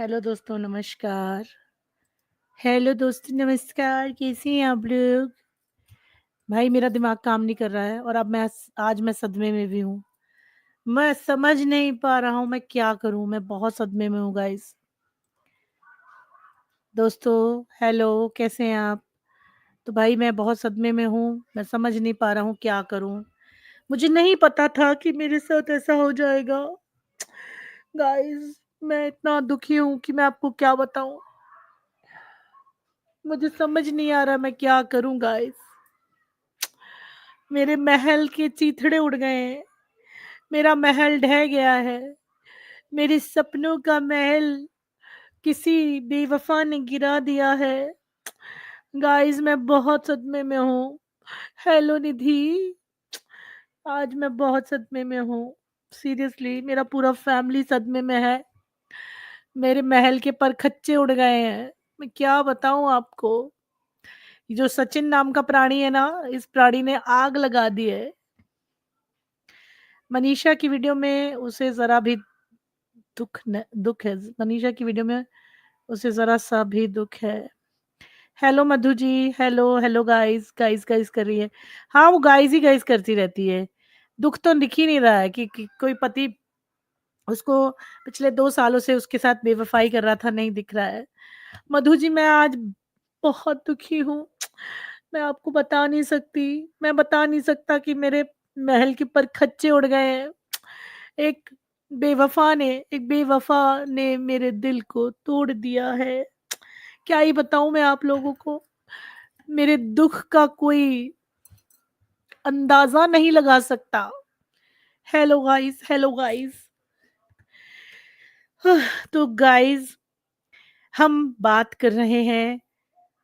Hello दोस्तों नमस्कार। Hello दोस्तों नमस्कार, कैसे हैं आप लोग? भाई मेरा दिमाग काम नहीं कर रहा है और अब आज मैं सदमे में भी हूँ। मैं समझ नहीं पा रहा हूँ मैं क्या करूँ? मैं बहुत सदमे में हूँ गाइस। दोस्तों हेलो, कैसे हैं आप? तो भाई मैं बहुत सदमे में हूँ, मैं समझ नहीं पा रहा हूँ क्या करूँ? मुझे नहीं पता था कि मेरे साथ ऐसा हो जाएगा। गाइस मैं इतना दुखी हूँ कि मैं आपको क्या बताऊँ? मुझे समझ नहीं आ रहा मैं क्या करूँ गाइस? मेरे महल के चीथड़े उड़ गए हैं। मेरा महल ढह गया है। मेरे सपनों का महल किसी बेवफा ने गिरा दिया है। गाइस मैं बहुत सदमे में हूँ। हेलो निधि, आज मैं बहुत सदमे में हूँ। सीरियसली मेरा पूरा फैमिली सदमे में है। मेरे महल के परखच्चे उड़ गए हैं। मैं क्या बताऊं आपको? ये जो सचिन नाम का प्राणी है ना, इस प्राणी ने आग लगा दी है। मनीषा की वीडियो में उसे जरा भी दुख है। मनीषा की वीडियो में उसे जरा सा भी दुख है। Hello Madhu ji, hello hello guys guys guys कर रही है। हाँ वो गाइस ही गाइस करती रहती है। दुख तो दिख ही नहीं रहा है कि कोई पति उसको पिछले 2 सालों से उसके साथ बेवफाई कर रहा था, नहीं दिख रहा है। मधु जी मैं आज बहुत दुखी हूँ। मैं आपको बता नहीं सकती। मैं बता नहीं सकता कि मेरे महल के परखच्चे उड़ गए हैं। एक एक बेवफा ने मेरे दिल को तोड़ दिया है। क्या ही बताऊं मैं आप लोगों को? मेरे दुख का कोई अंदाजा नहीं लगा सकता। Hello guys, hello guys. तो गाइस हम बात कर रहे हैं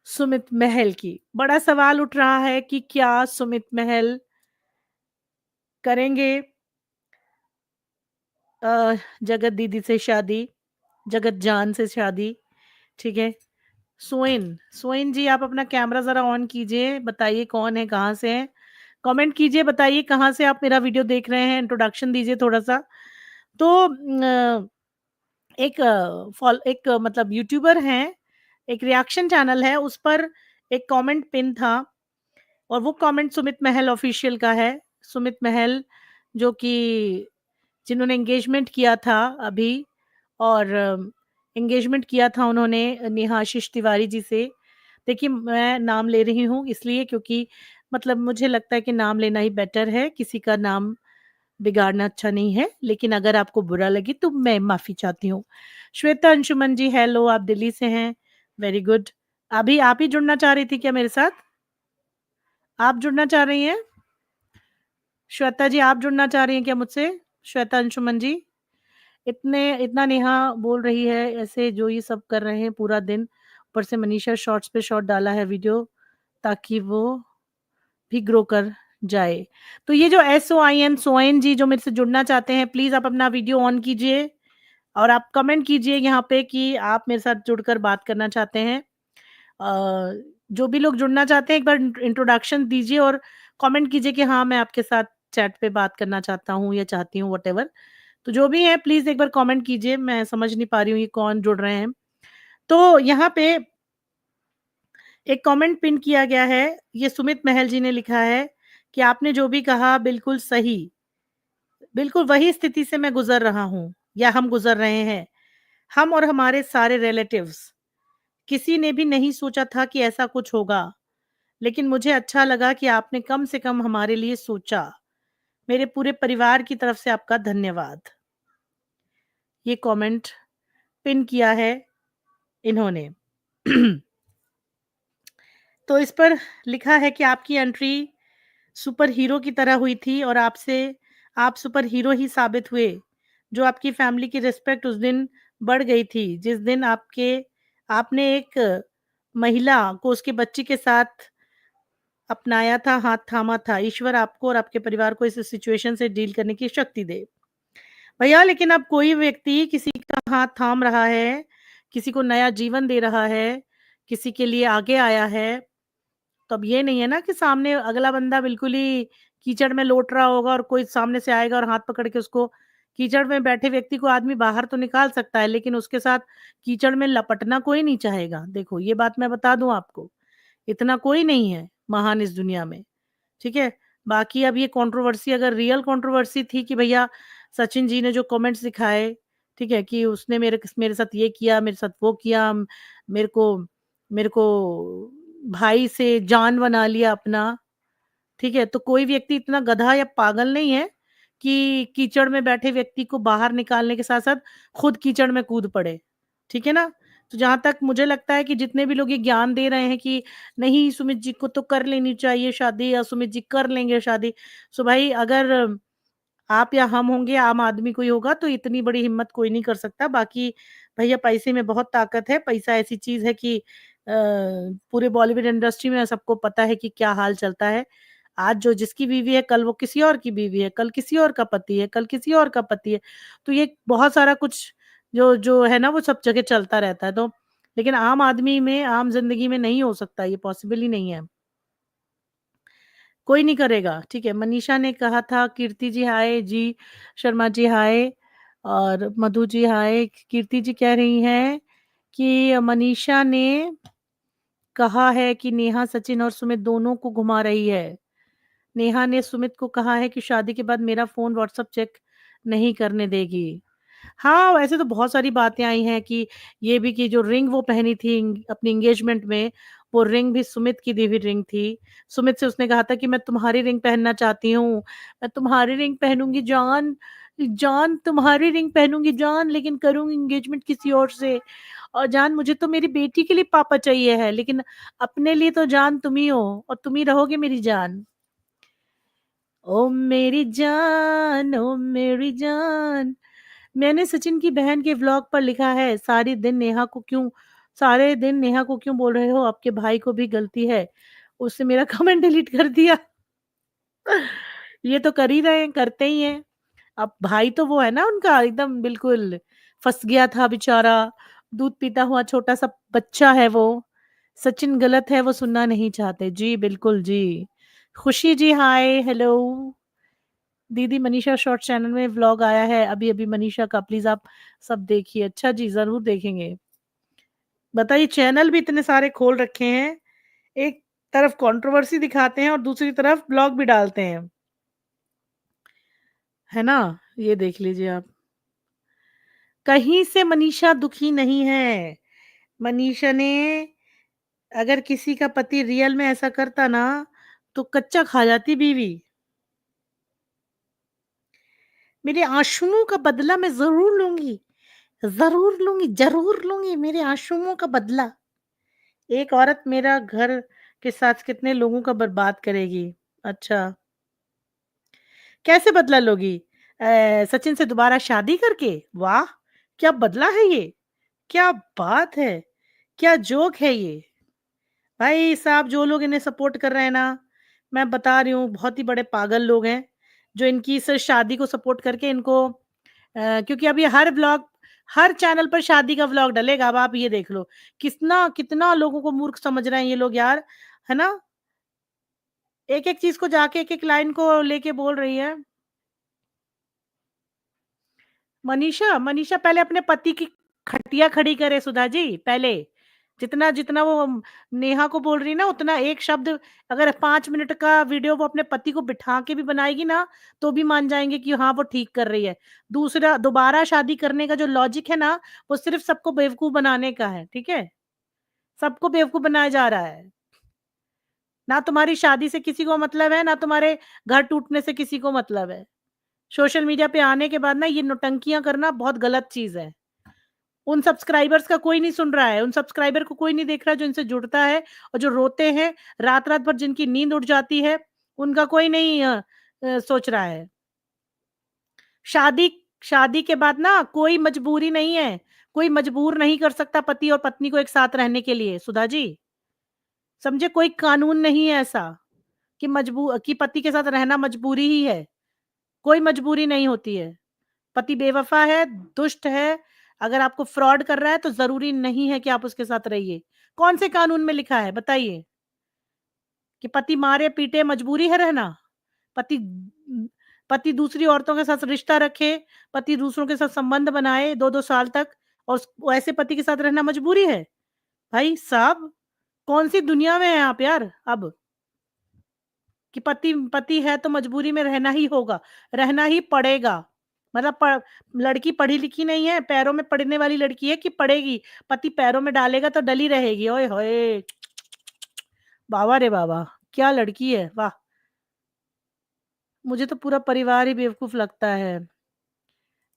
सुमित महल की। बड़ा सवाल उठ रहा है कि क्या सुमित महल करेंगे जगत दीदी से शादी, जगत जान से शादी? ठीक है। सोइन सोइन जी आप अपना कैमरा जरा ऑन कीजिए, बताइए कौन है, कहाँ से है, कमेंट कीजिए, बताइए कहाँ से आप मेरा वीडियो देख रहे हैं, इंट्रोडक्शन दीजिए थोड़ा सा। तो एक मतलब यूट्यूबर हैं, एक रिएक्शन चैनल है, उस पर एक कमेंट पिन था और वो कमेंट सुमित महल ऑफिशियल का है। सुमित महल जो कि जिन्होंने एंगेजमेंट किया था अभी, और एंगेजमेंट किया था उन्होंने नेहा आशीष तिवारी जी से। देखिए मैं नाम ले रही हूँ इसलिए क्योंकि मतलब मुझे लगता है कि नाम लेना ही बेटर है, किसी का नाम बिगाड़ना अच्छा नहीं है, लेकिन अगर आपको बुरा लगे तो मैं माफी चाहती हूँ। श्वेता अंशुमन जी हेलो, आप दिल्ली से हैं, वेरी गुड। अभी आप ही जुड़ना चाह रही थी क्या मेरे साथ? आप जुड़ना चाह रही हैं? श्वेता जी आप जुड़ना चाह रही हैं क्या मुझसे? श्वेता अंशुमन जी, इतना नेहा बोल रही है ऐसे, जो ये सब कर रहे हैं पूरा दिन, ऊपर से मनीषा शॉर्ट्स पे शॉर्ट डाला है वीडियो ताकि वो भी ग्रो कर जाए। तो ये जो SOIN सोइन जी जो मेरे से जुड़ना चाहते हैं, प्लीज आप अपना वीडियो ऑन कीजिए और आप कमेंट कीजिए यहाँ पे कि आप मेरे साथ जुड़कर बात करना चाहते हैं। जो भी लोग जुड़ना चाहते हैं एक बार इंट्रोडक्शन दीजिए और कमेंट कीजिए कि हाँ मैं आपके साथ चैट पे बात करना चाहता हूँ या चाहती हूँ, वट। तो जो भी है प्लीज एक बार कमेंट कीजिए, मैं समझ नहीं पा रही हूँ ये कौन जुड़ रहे हैं। तो यहाँ पे एक कमेंट पिन किया गया है, ये सुमित महल जी ने लिखा है कि आपने जो भी कहा बिल्कुल सही, बिल्कुल वही स्थिति से मैं गुजर रहा हूँ या हम गुजर रहे हैं। हम और हमारे सारे रिलेटिव्स, किसी ने भी नहीं सोचा था कि ऐसा कुछ होगा, लेकिन मुझे अच्छा लगा कि आपने कम से कम हमारे लिए सोचा। मेरे पूरे परिवार की तरफ से आपका धन्यवाद। ये कमेंट पिन किया है इन्होंने। तो इस पर लिखा है कि आपकी एंट्री सुपर हीरो की तरह हुई थी और आप सुपर हीरो ही साबित हुए। जो आपकी फैमिली की रिस्पेक्ट उस दिन बढ़ गई थी जिस दिन आपने एक महिला को उसके बच्चे के साथ अपनाया था, हाथ थामा था। ईश्वर आपको और आपके परिवार को इस सिचुएशन से डील करने की शक्ति दे। भैया लेकिन अब कोई व्यक्ति किसी का हाथ थाम रहा है, किसी को नया जीवन दे रहा है, किसी के लिए आगे आया है, तो अब ये नहीं है ना कि सामने अगला बंदा बिल्कुल ही कीचड़ में लोट रहा होगा और कोई सामने से आएगा और हाथ पकड़ के उसको कीचड़ में बैठे व्यक्ति को आदमी बाहर तो निकाल सकता है, लेकिन उसके साथ कीचड़ में लपटना कोई नहीं चाहेगा। देखो, ये बात मैं बता दूँ आपको, इतना कोई नहीं है महान इस दुनिया में, ठीक है? बाकी अब ये कंट्रोवर्सी अगर रियल कंट्रोवर्सी थी कि भैया सचिन जी ने जो कमेंट्स दिखाए, ठीक है? कि उसने मेरे साथ ये किया, मेरे साथ वो किया, मेरे को मेरे को भाई से जान बना लिया अपना, ठीक है? तो कोई व्यक्ति इतना गधा या पागल नहीं है कि कीचड़ में बैठे व्यक्ति को बाहर निकालने के साथ-साथ खुद कीचड़ में कूद पड़े, ठीक है ना? तो जहाँ तक मुझे लगता है कि जितने भी लोग ये ज्ञान दे रहे हैं कि नहीं सुमित जी को तो कर लेनी चाहिए शादी या सुमित जी कर लेंगे शादी। सो भाई अगर आप या हम होंगे, आम आदमी कोई होगा तो इतनी बड़ी हिम्मत कोई नहीं कर सकता। बाकी भैया पैसे में बहुत ताकत है, पैसा ऐसी चीज़ है कि पूरे बॉलीवुड इंडस्ट्री में सबको पता है कि क्या हाल चलता है। आज जो जिसकी बीवी है, कल वो किसी और की बीवी है, कल किसी और का पति है, कल किसी और का पति है। तो ये बहुत सारा कुछ जो जो है ना वो सब जगह चलता रहता है। तो लेकिन आम आदमी में, आम ज़िंदगी में नहीं हो सकता, ये पॉसिबल ही नहीं है। कोई नहीं करेगा, ठीक है। मनीषा ने कहा था कीर्ति जी हाय, जी शर्मा जी हाय और मधु जी हाय। कीर्ति जी कह रही हैं कि मनीषा ने कहा है कि नेहा सचिन और सुमित दोनों को घुमा रही है। नेहा ने सुमित को कहा है कि शादी के बाद मेरा फ़ोन व्हाट्सएप चेक नहीं करने देगी। हाँ, वैसे तो बहुत सारी बातें आई हैं कि ये भी कि जो रिंग वो पहनी थी अपनी एंगेजमेंट में, वो रिंग भी सुमित की दी हुई रिंग थी। सुमित से उसने कहा था कि मैं तुम्हारी रिंग पहनना चाहती हूँ, मैं तुम्हारी रिंग पहनूँगी जान, जान तुम्हारी रिंग पहनूँगी जान, लेकिन करूँगी एंगेजमेंट किसी और से। और जान मुझे तो मेरी बेटी के लिए पापा चाहिए है, लेकिन अपने लिए तो जान तुम ही हो और तुम ही रहोगे मेरी जान। ओ मेरी जान, ओ मेरी जान। मैंने सचिन की बहन के व्लॉग पर लिखा है, सारे दिन नेहा को क्यों बोल रहे हो? आपके भाई को भी गलती है। उसने मेरा कमेंट डिलीट कर दिया। ये तो कर ही रहे हैं, करते ही हैं। अब भाई तो वो है ना उनका एकदम बिल्कुल फँस गया था बेचारा, दूध पीता हुआ छोटा-सा बच्चा है वो। सचिन गलत है, वो सुनना नहीं चाहते। जी, बिल्कुल जी। खुशी जी हाय, हेलो। दीदी मनीषा शॉर्ट चैनल में व्लॉग आया है अभी-अभी मनीषा का, प्लीज़ आप सब देखिए। अच्छा जी, ज़रूर देखेंगे। बताइए चैनल भी इतने सारे खोल रखे हैं, एक तरफ कंट्रोवर्सी दिखाते हैं और दूसरी तरफ व्लॉग भी डालते हैं। है ना? ये देख लीजिए आप। कहीं से मनीषा दुखी नहीं है। मनीषा ने अगर किसी का पति रियल में ऐसा करता ना, तो कच्चा खा जाती बीवी। मेरे आँसुओं का बदला मैं ज़रूर लूँगी मेरे आँसुओं का बदला। एक औरत मेरा घर के साथ कितने लोगों का बर्बाद करेगी। अच्छा, कैसे बदला लोगी? सचिन से दोबारा शादी करके? वाह! क्या बदला है ये? क्या बात है! क्या जोक है ये! भाई साहब जो लोग इन्हें सपोर्ट कर रहे हैं ना, मैं बता रही हूँ बहुत ही बड़े पागल लोग हैं, जो इनकी इस शादी को सपोर्ट करके इनको क्योंकि अब ये हर चैनल पर शादी का व्लॉग डलेगा, अब आप ये देख लो। कितना लोगों को मूर्ख समझ रहे हैं ये लोग यार, है ना? एक-एक चीज़ को जाके एक-एक लाइन को लेके बोल रही है। मनीषा पहले अपने पति की खटिया खड़ी करे सुधा जी, पहले। जितना जितना वो नेहा को बोल रही है ना, उतना एक शब्द अगर 5 मिनट का वीडियो वो अपने पति को बिठा के भी बनाएगी ना, तो भी मान जाएँगे कि हाँ, वो ठीक कर रही है। दूसरा दोबारा शादी करने का जो लॉजिक है ना, वो सिर्फ़ सबको बेवकूफ़ बनाने का है, ठीक है? सबको बेवकूफ़ बनाया जा रहा है। ना तुम्हारी शादी से किसी को मतलब है, ना तुम्हारे घर टूटने से किसी को मतलब है। सोशल मीडिया पे आने के बाद ना ये नौटंकियाँ करना बहुत गलत चीज़ है। उन सब्सक्राइबर्स का कोई नहीं सुन रहा है, उन सब्सक्राइबर को कोई नहीं देख रहा जो इनसे जुड़ता है और जो रोते हैं, रात-रात भर जिनकी नींद उड़ जाती है, उनका कोई नहीं सोच रहा है। शादी शादी के बाद ना कोई मजबूरी नहीं है, कोई मजबूर नहीं कर सकता पति और पत्नी को एक साथ रहने के लिए, सुधा जी। समझे? कोई कानून नहीं है ऐसा कि पति के साथ रहना मजबूरी ही है, कोई मजबूरी नहीं होती है। पति बेवफ़ा है, दुष्ट है, अगर आपको फ्रॉड कर रहा है तो ज़रूरी नहीं है कि आप उसके साथ रहिए। कौन से कानून में लिखा है बताइए? कि पति मारे-पीटे मजबूरी है रहना? पति पति दूसरी औरतों के साथ रिश्ता रखे, पति दूसरों के साथ संबंध बनाए 2-2 साल तक, और ऐसे पति के साथ रहना मजबूरी है? भाई साहब, कौन-सी दुनिया में हैं आप यार अब? कि पति पति है तो मजबूरी में रहना ही होगा, रहना ही पड़ेगा। मतलब लड़की पढ़ी-लिखी नहीं है, पैरों में पड़ने वाली लड़की है कि पड़ेगी, पति पैरों में डालेगा तो डली रहेगी। ओए होए! बाबा रे बाबा! क्या लड़की है, वाह! मुझे तो पूरा परिवार ही बेवकूफ़ लगता है।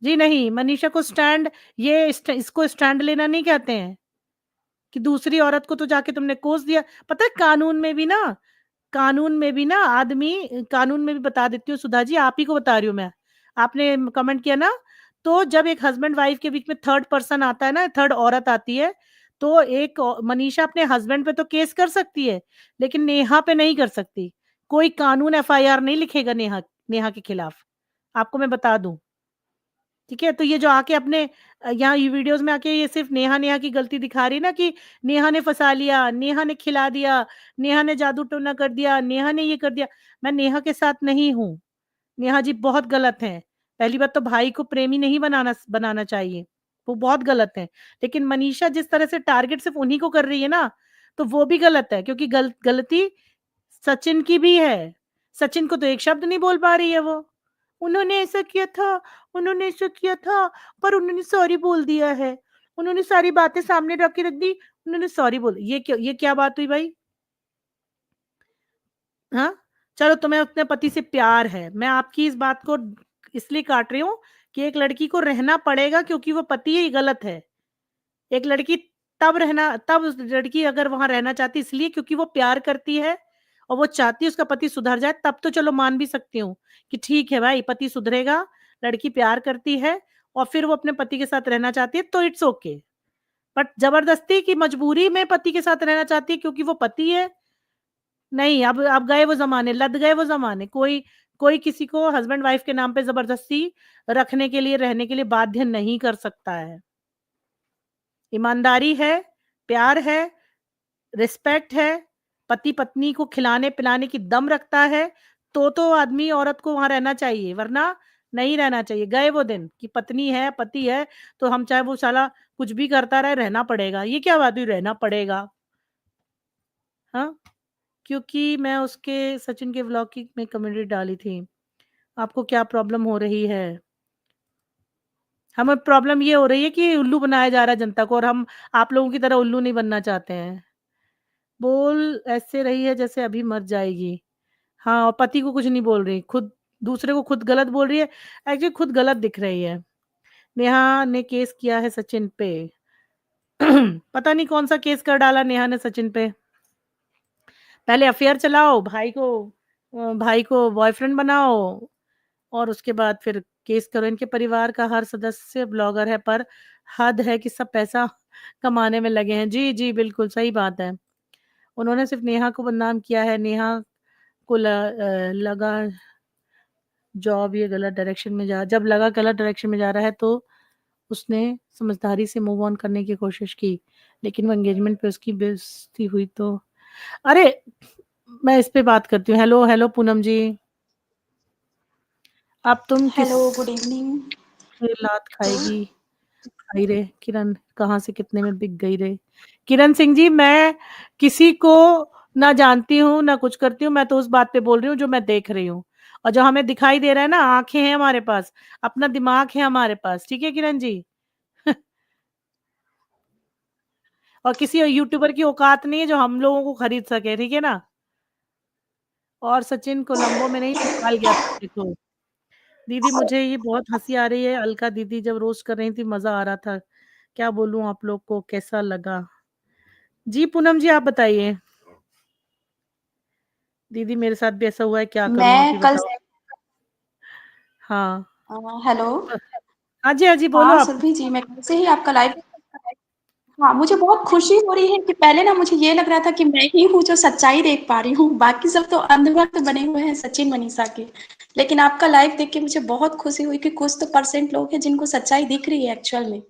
जी नहीं, मनीषा को स्टैंड, इसको स्टैंड लेना नहीं कहते हैं, कि दूसरी औरत को तो जाके तुमने कोस दिया। पता है कानून में भी ना आदमी, कानून में भी बता देती हूँ सुधा जी, आप ही को बता रही हूँ मैं। आपने कमेंट किया ना, तो जब एक हस्बैंड वाइफ के बीच में थर्ड पर्सन आता है ना, थर्ड औरत आती है, तो मनीषा अपने हस्बैंड पे तो केस कर सकती है, लेकिन नेहा पे नहीं कर सकती। कोई कानून एफआईआर नहीं लिखेगा नेहा नेहा के खिलाफ, आपको मैं बता दूं। ठीक है, तो ये जो आके अपने यहाँ ये वीडियोस में आके ये सिर्फ नेहा नेहा की गलती दिखा रही है ना, कि नेहा ने फंसा लिया, नेहा ने खिला दिया, नेहा ने जादू टोना कर दिया, नेहा ने ये कर दिया। मैं नेहा के साथ नहीं हूँ, नेहा जी बहुत गलत हैं। पहली बात तो भाई को प्रेमी नहीं बनाना बनाना चाहिए, वो बहुत गलत है। लेकिन मनीषा जिस तरह से टारगेट सिर्फ उन्हीं को कर रही है ना, तो वो भी गलत है, क्योंकि गलती सचिन की भी है। सचिन को तो एक शब्द नहीं बोल पा रही है वो। उन्होंने ऐसा किया था, उन्होंने ऐसा किया था, पर उन्होंने सॉरी बोल दिया है। उन्होंने सारी बातें सामने रख के रख दी, उन्होंने सॉरी बोल, ये क्या बात हुई भाई? हाँ? चलो, तुम्हें अपने पति से प्यार है। मैं आपकी इस बात को इसलिए काट रही हूँ कि एक लड़की को रहना पड़ेगा क्योंकि वो पति है, ये गलत है। एक लड़की तब लड़की अगर वहां रहना चाहती इसलिए क्योंकि वो प्यार करती है और वो चाहती है उसका पति सुधर जाए, तब तो चलो मान भी सकती हूँ कि ठीक है भाई, पति सुधरेगा, लड़की प्यार करती है और फिर वो अपने पति के साथ रहना चाहती है, तो इट्स ओके। बट जबरदस्ती की मजबूरी में पति के साथ रहना चाहती है क्योंकि वो पति है, नहीं। अब गए वो जमाने, लद गए वो जमाने। कोई कोई किसी को हस्बैंड वाइफ के नाम पे जबरदस्ती रखने के लिए, रहने के लिए बाध्य नहीं कर सकता है। ईमानदारी है, प्यार है, रिस्पेक्ट है, पति पत्नी को खिलाने पिलाने की दम रखता है, तो आदमी औरत को वहां रहना चाहिए, वरना नहीं रहना चाहिए। गए वो दिन कि पत्नी है, पति है, तो हम चाहे वो साला कुछ भी करता रहे, रहना पड़ेगा। ये क्या बात हुई, रहना पड़ेगा? हाँ, क्योंकि मैं उसके सचिन के व्लॉग की में कमेंट्री डाली थी, आपको क्या प्रॉब्लम हो रही है? हमें प्रॉब्लम ये हो रही है कि उल्लू बनाया जा रहा है जनता को, और हम आप लोगों की तरह उल्लू नहीं बनना चाहते हैं। बोल ऐसे रही है जैसे अभी मर जाएगी। हाँ, और पति को कुछ नहीं बोल रही, खुद दूसरे को खुद गलत बोल रही है। एक्चुअली खुद गलत दिख रही है। नेहा ने केस किया है सचिन पे। पता नहीं कौन सा केस कर डाला नेहा ने सचिन पे। पहले अफेयर चलाओ, भाई को बॉयफ्रेंड बनाओ, और उसके बाद फिर केस करो। इनके परिवार का हर सदस्य ब्लॉगर है, पर हद है कि सब पैसा कमाने में लगे हैं। जी जी, बिल्कुल सही बात है। उन्होंने सिर्फ नेहा को बदनाम किया है। नेहा को लगा जॉब ये गलत डायरेक्शन में जब लगा गलत डायरेक्शन में जा रहा है, तो उसने समझदारी से मूव ऑन करने की कोशिश की, लेकिन वो एंगेजमेंट पे उसकी बेइज्जती हुई तो। अरे, मैं इस पे बात करती हूँ। हेलो हेलो पूनम जी, अब तुम किस हेलो, गुड इवनिंग। लात खाएगी? खाई रे किरण, कहाँ से कितने में बिक गई रे? किरण सिंह जी, मैं किसी को ना जानती हूँ ना कुछ करती हूँ, मैं तो उस बात पे बोल रही हूँ जो मैं देख रही हूँ, और जो हमें दिखाई दे रहा है ना, आंखें हैं हमारे पास, अपना दिमाग है हमारे पास। ठीक है किरण जी? और किसी यूट्यूबर की औकात नहीं है जो हम लोगों को खरीद सके, ठीक है ना? और सचिन कोलंबो में नहीं, नेपाल गया था देखो। दीदी, मुझे ये बहुत हंसी आ रही है, अलका दीदी जब रोस्ट कर रही थी मजा आ रहा था। क्या बोलूं, आप लोग को कैसा लगा? जी पूनम जी, आप बताइए। दीदी, मेरे साथ भी ऐसा हुआ है, क्या करूं, आप ही मैं कल बताओ। हाँ। हेलो। हाँ जी, हाँ जी, बोलो हाँ, आप। सुरभि जी, मैं कल से ही आपका लाइव। हाँ, मुझे बहुत खुशी हो रही है कि पहले ना मुझे ये लग रहा था कि मैं ही हूँ जो सच्चाई देख पा रही हूँ, बाकी सब तो अंधभक्त बने हुए हैं सचिन मनीषा के। लेकिन आपका लाइव देख के मुझे बहुत खुशी हुई कि कुछ तो परसेंट लोग हैं जिनको सच्चाई दिख रही है एक्चुअल में,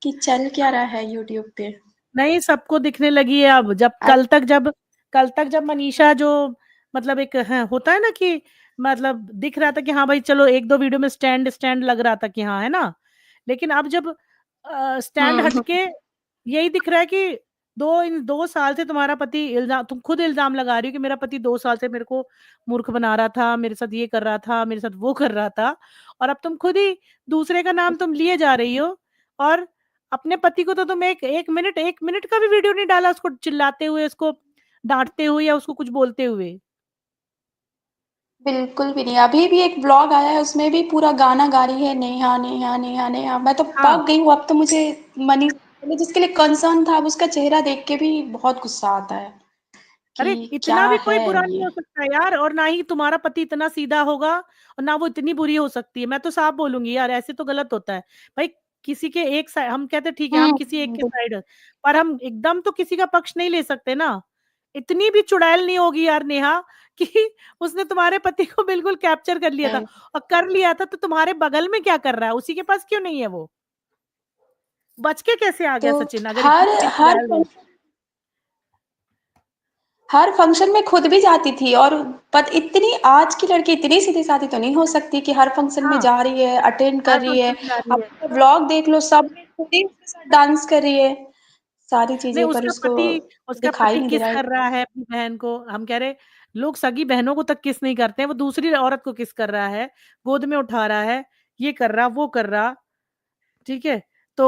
कि चल क्या रहा है यूट्यूब पे। नहीं, सबको दिखने लगी है अब। जब मनीषा जो, मतलब एक होता है ना कि मतलब दिख रहा था कि हाँ भाई चलो 1-2 वीडियो में स्टैंड स्टैंड लग रहा था कि हाँ, है ना? लेकिन अब जब स्टैंड हुँ, हुँ। हटके यही दिख रहा है कि 2 साल से तुम्हारा पति तुम खुद इल्ज़ाम लगा रही हो कि मेरा पति 2 साल से मेरे को मूर्ख बना रहा था, मेरे साथ ये कर रहा था, मेरे साथ वो कर रहा था, और अब तुम खुद ही दूसरे का नाम तुम लिए जा रही हो, और अपने पति को तो तुम 1 मिनट का भी वीडियो नहीं डाला उसको चिल्लाते हुए, उसको डाँटते हुए या उसको कुछ बोलते हुए। बिल्कुल भी नहीं। अभी भी एक व्लॉग आया है, उसमें भी पूरा गाना गा रही है, नेहा, नेहा, नेहा, नेहा। मैं तो हाँ। पक गई हूँ, अब तो मुझे मनीष जिसके लिए कंसर्न था, अब उसका चेहरा देख के भी बहुत गुस्सा आता है अरे कि क्या इतना भी कोई है बुरा नहीं ये? हो सकता यार, और ना ही तुम्हारा पति इतना सीधा होगा और ना वो इतनी बुरी हो सकती है। मैं तो साफ बोलूंगी यार, ऐसे तो गलत होता है भाई। किसी के एक साइड हम कहते हैं ठीक है, हुँ, हम किसी एक के हुँ। साइड, पर हम एकदम तो किसी का पक्ष नहीं ले सकते ना। इतनी भी चुड़ैल नहीं होगी यार नेहा कि उसने तुम्हारे पति को बिल्कुल कैप्चर कर लिया था, है। और कर लिया था तो तुम्हारे बगल में क्या कर रहा है, उसी के पास क्यों नहीं है वो? बच के कैसे आ तो गया सचिन, अगर इतनी हर बड़ी हर चुड़ैल है? फंक्शन हर फंक्शन में खुद भी जाती थी, और पत इतनी आज की लड़की इतनी सीधी-सादी तो नहीं हो सकती कि हर फंक्शन में हाँ, जा रही है, अटेंड कर हर रही है। फंक्शन में जा रही अब है। उसका व्लॉग देख लो, सब में खुद ही उसके साथ डांस कर रही है, सारी नहीं, चीज़ें, पर उसको उसका दिखाई पति नहीं दे किस रहा है। कर रहा है अपनी बहन को, हम कह रहे लोग सगी बहनों को तक किस नहीं करते हैं, वो दूसरी औरत को किस कर रहा है, गोद में उठा रहा है, ये कर रहा, वो कर रहा, ठीक है? तो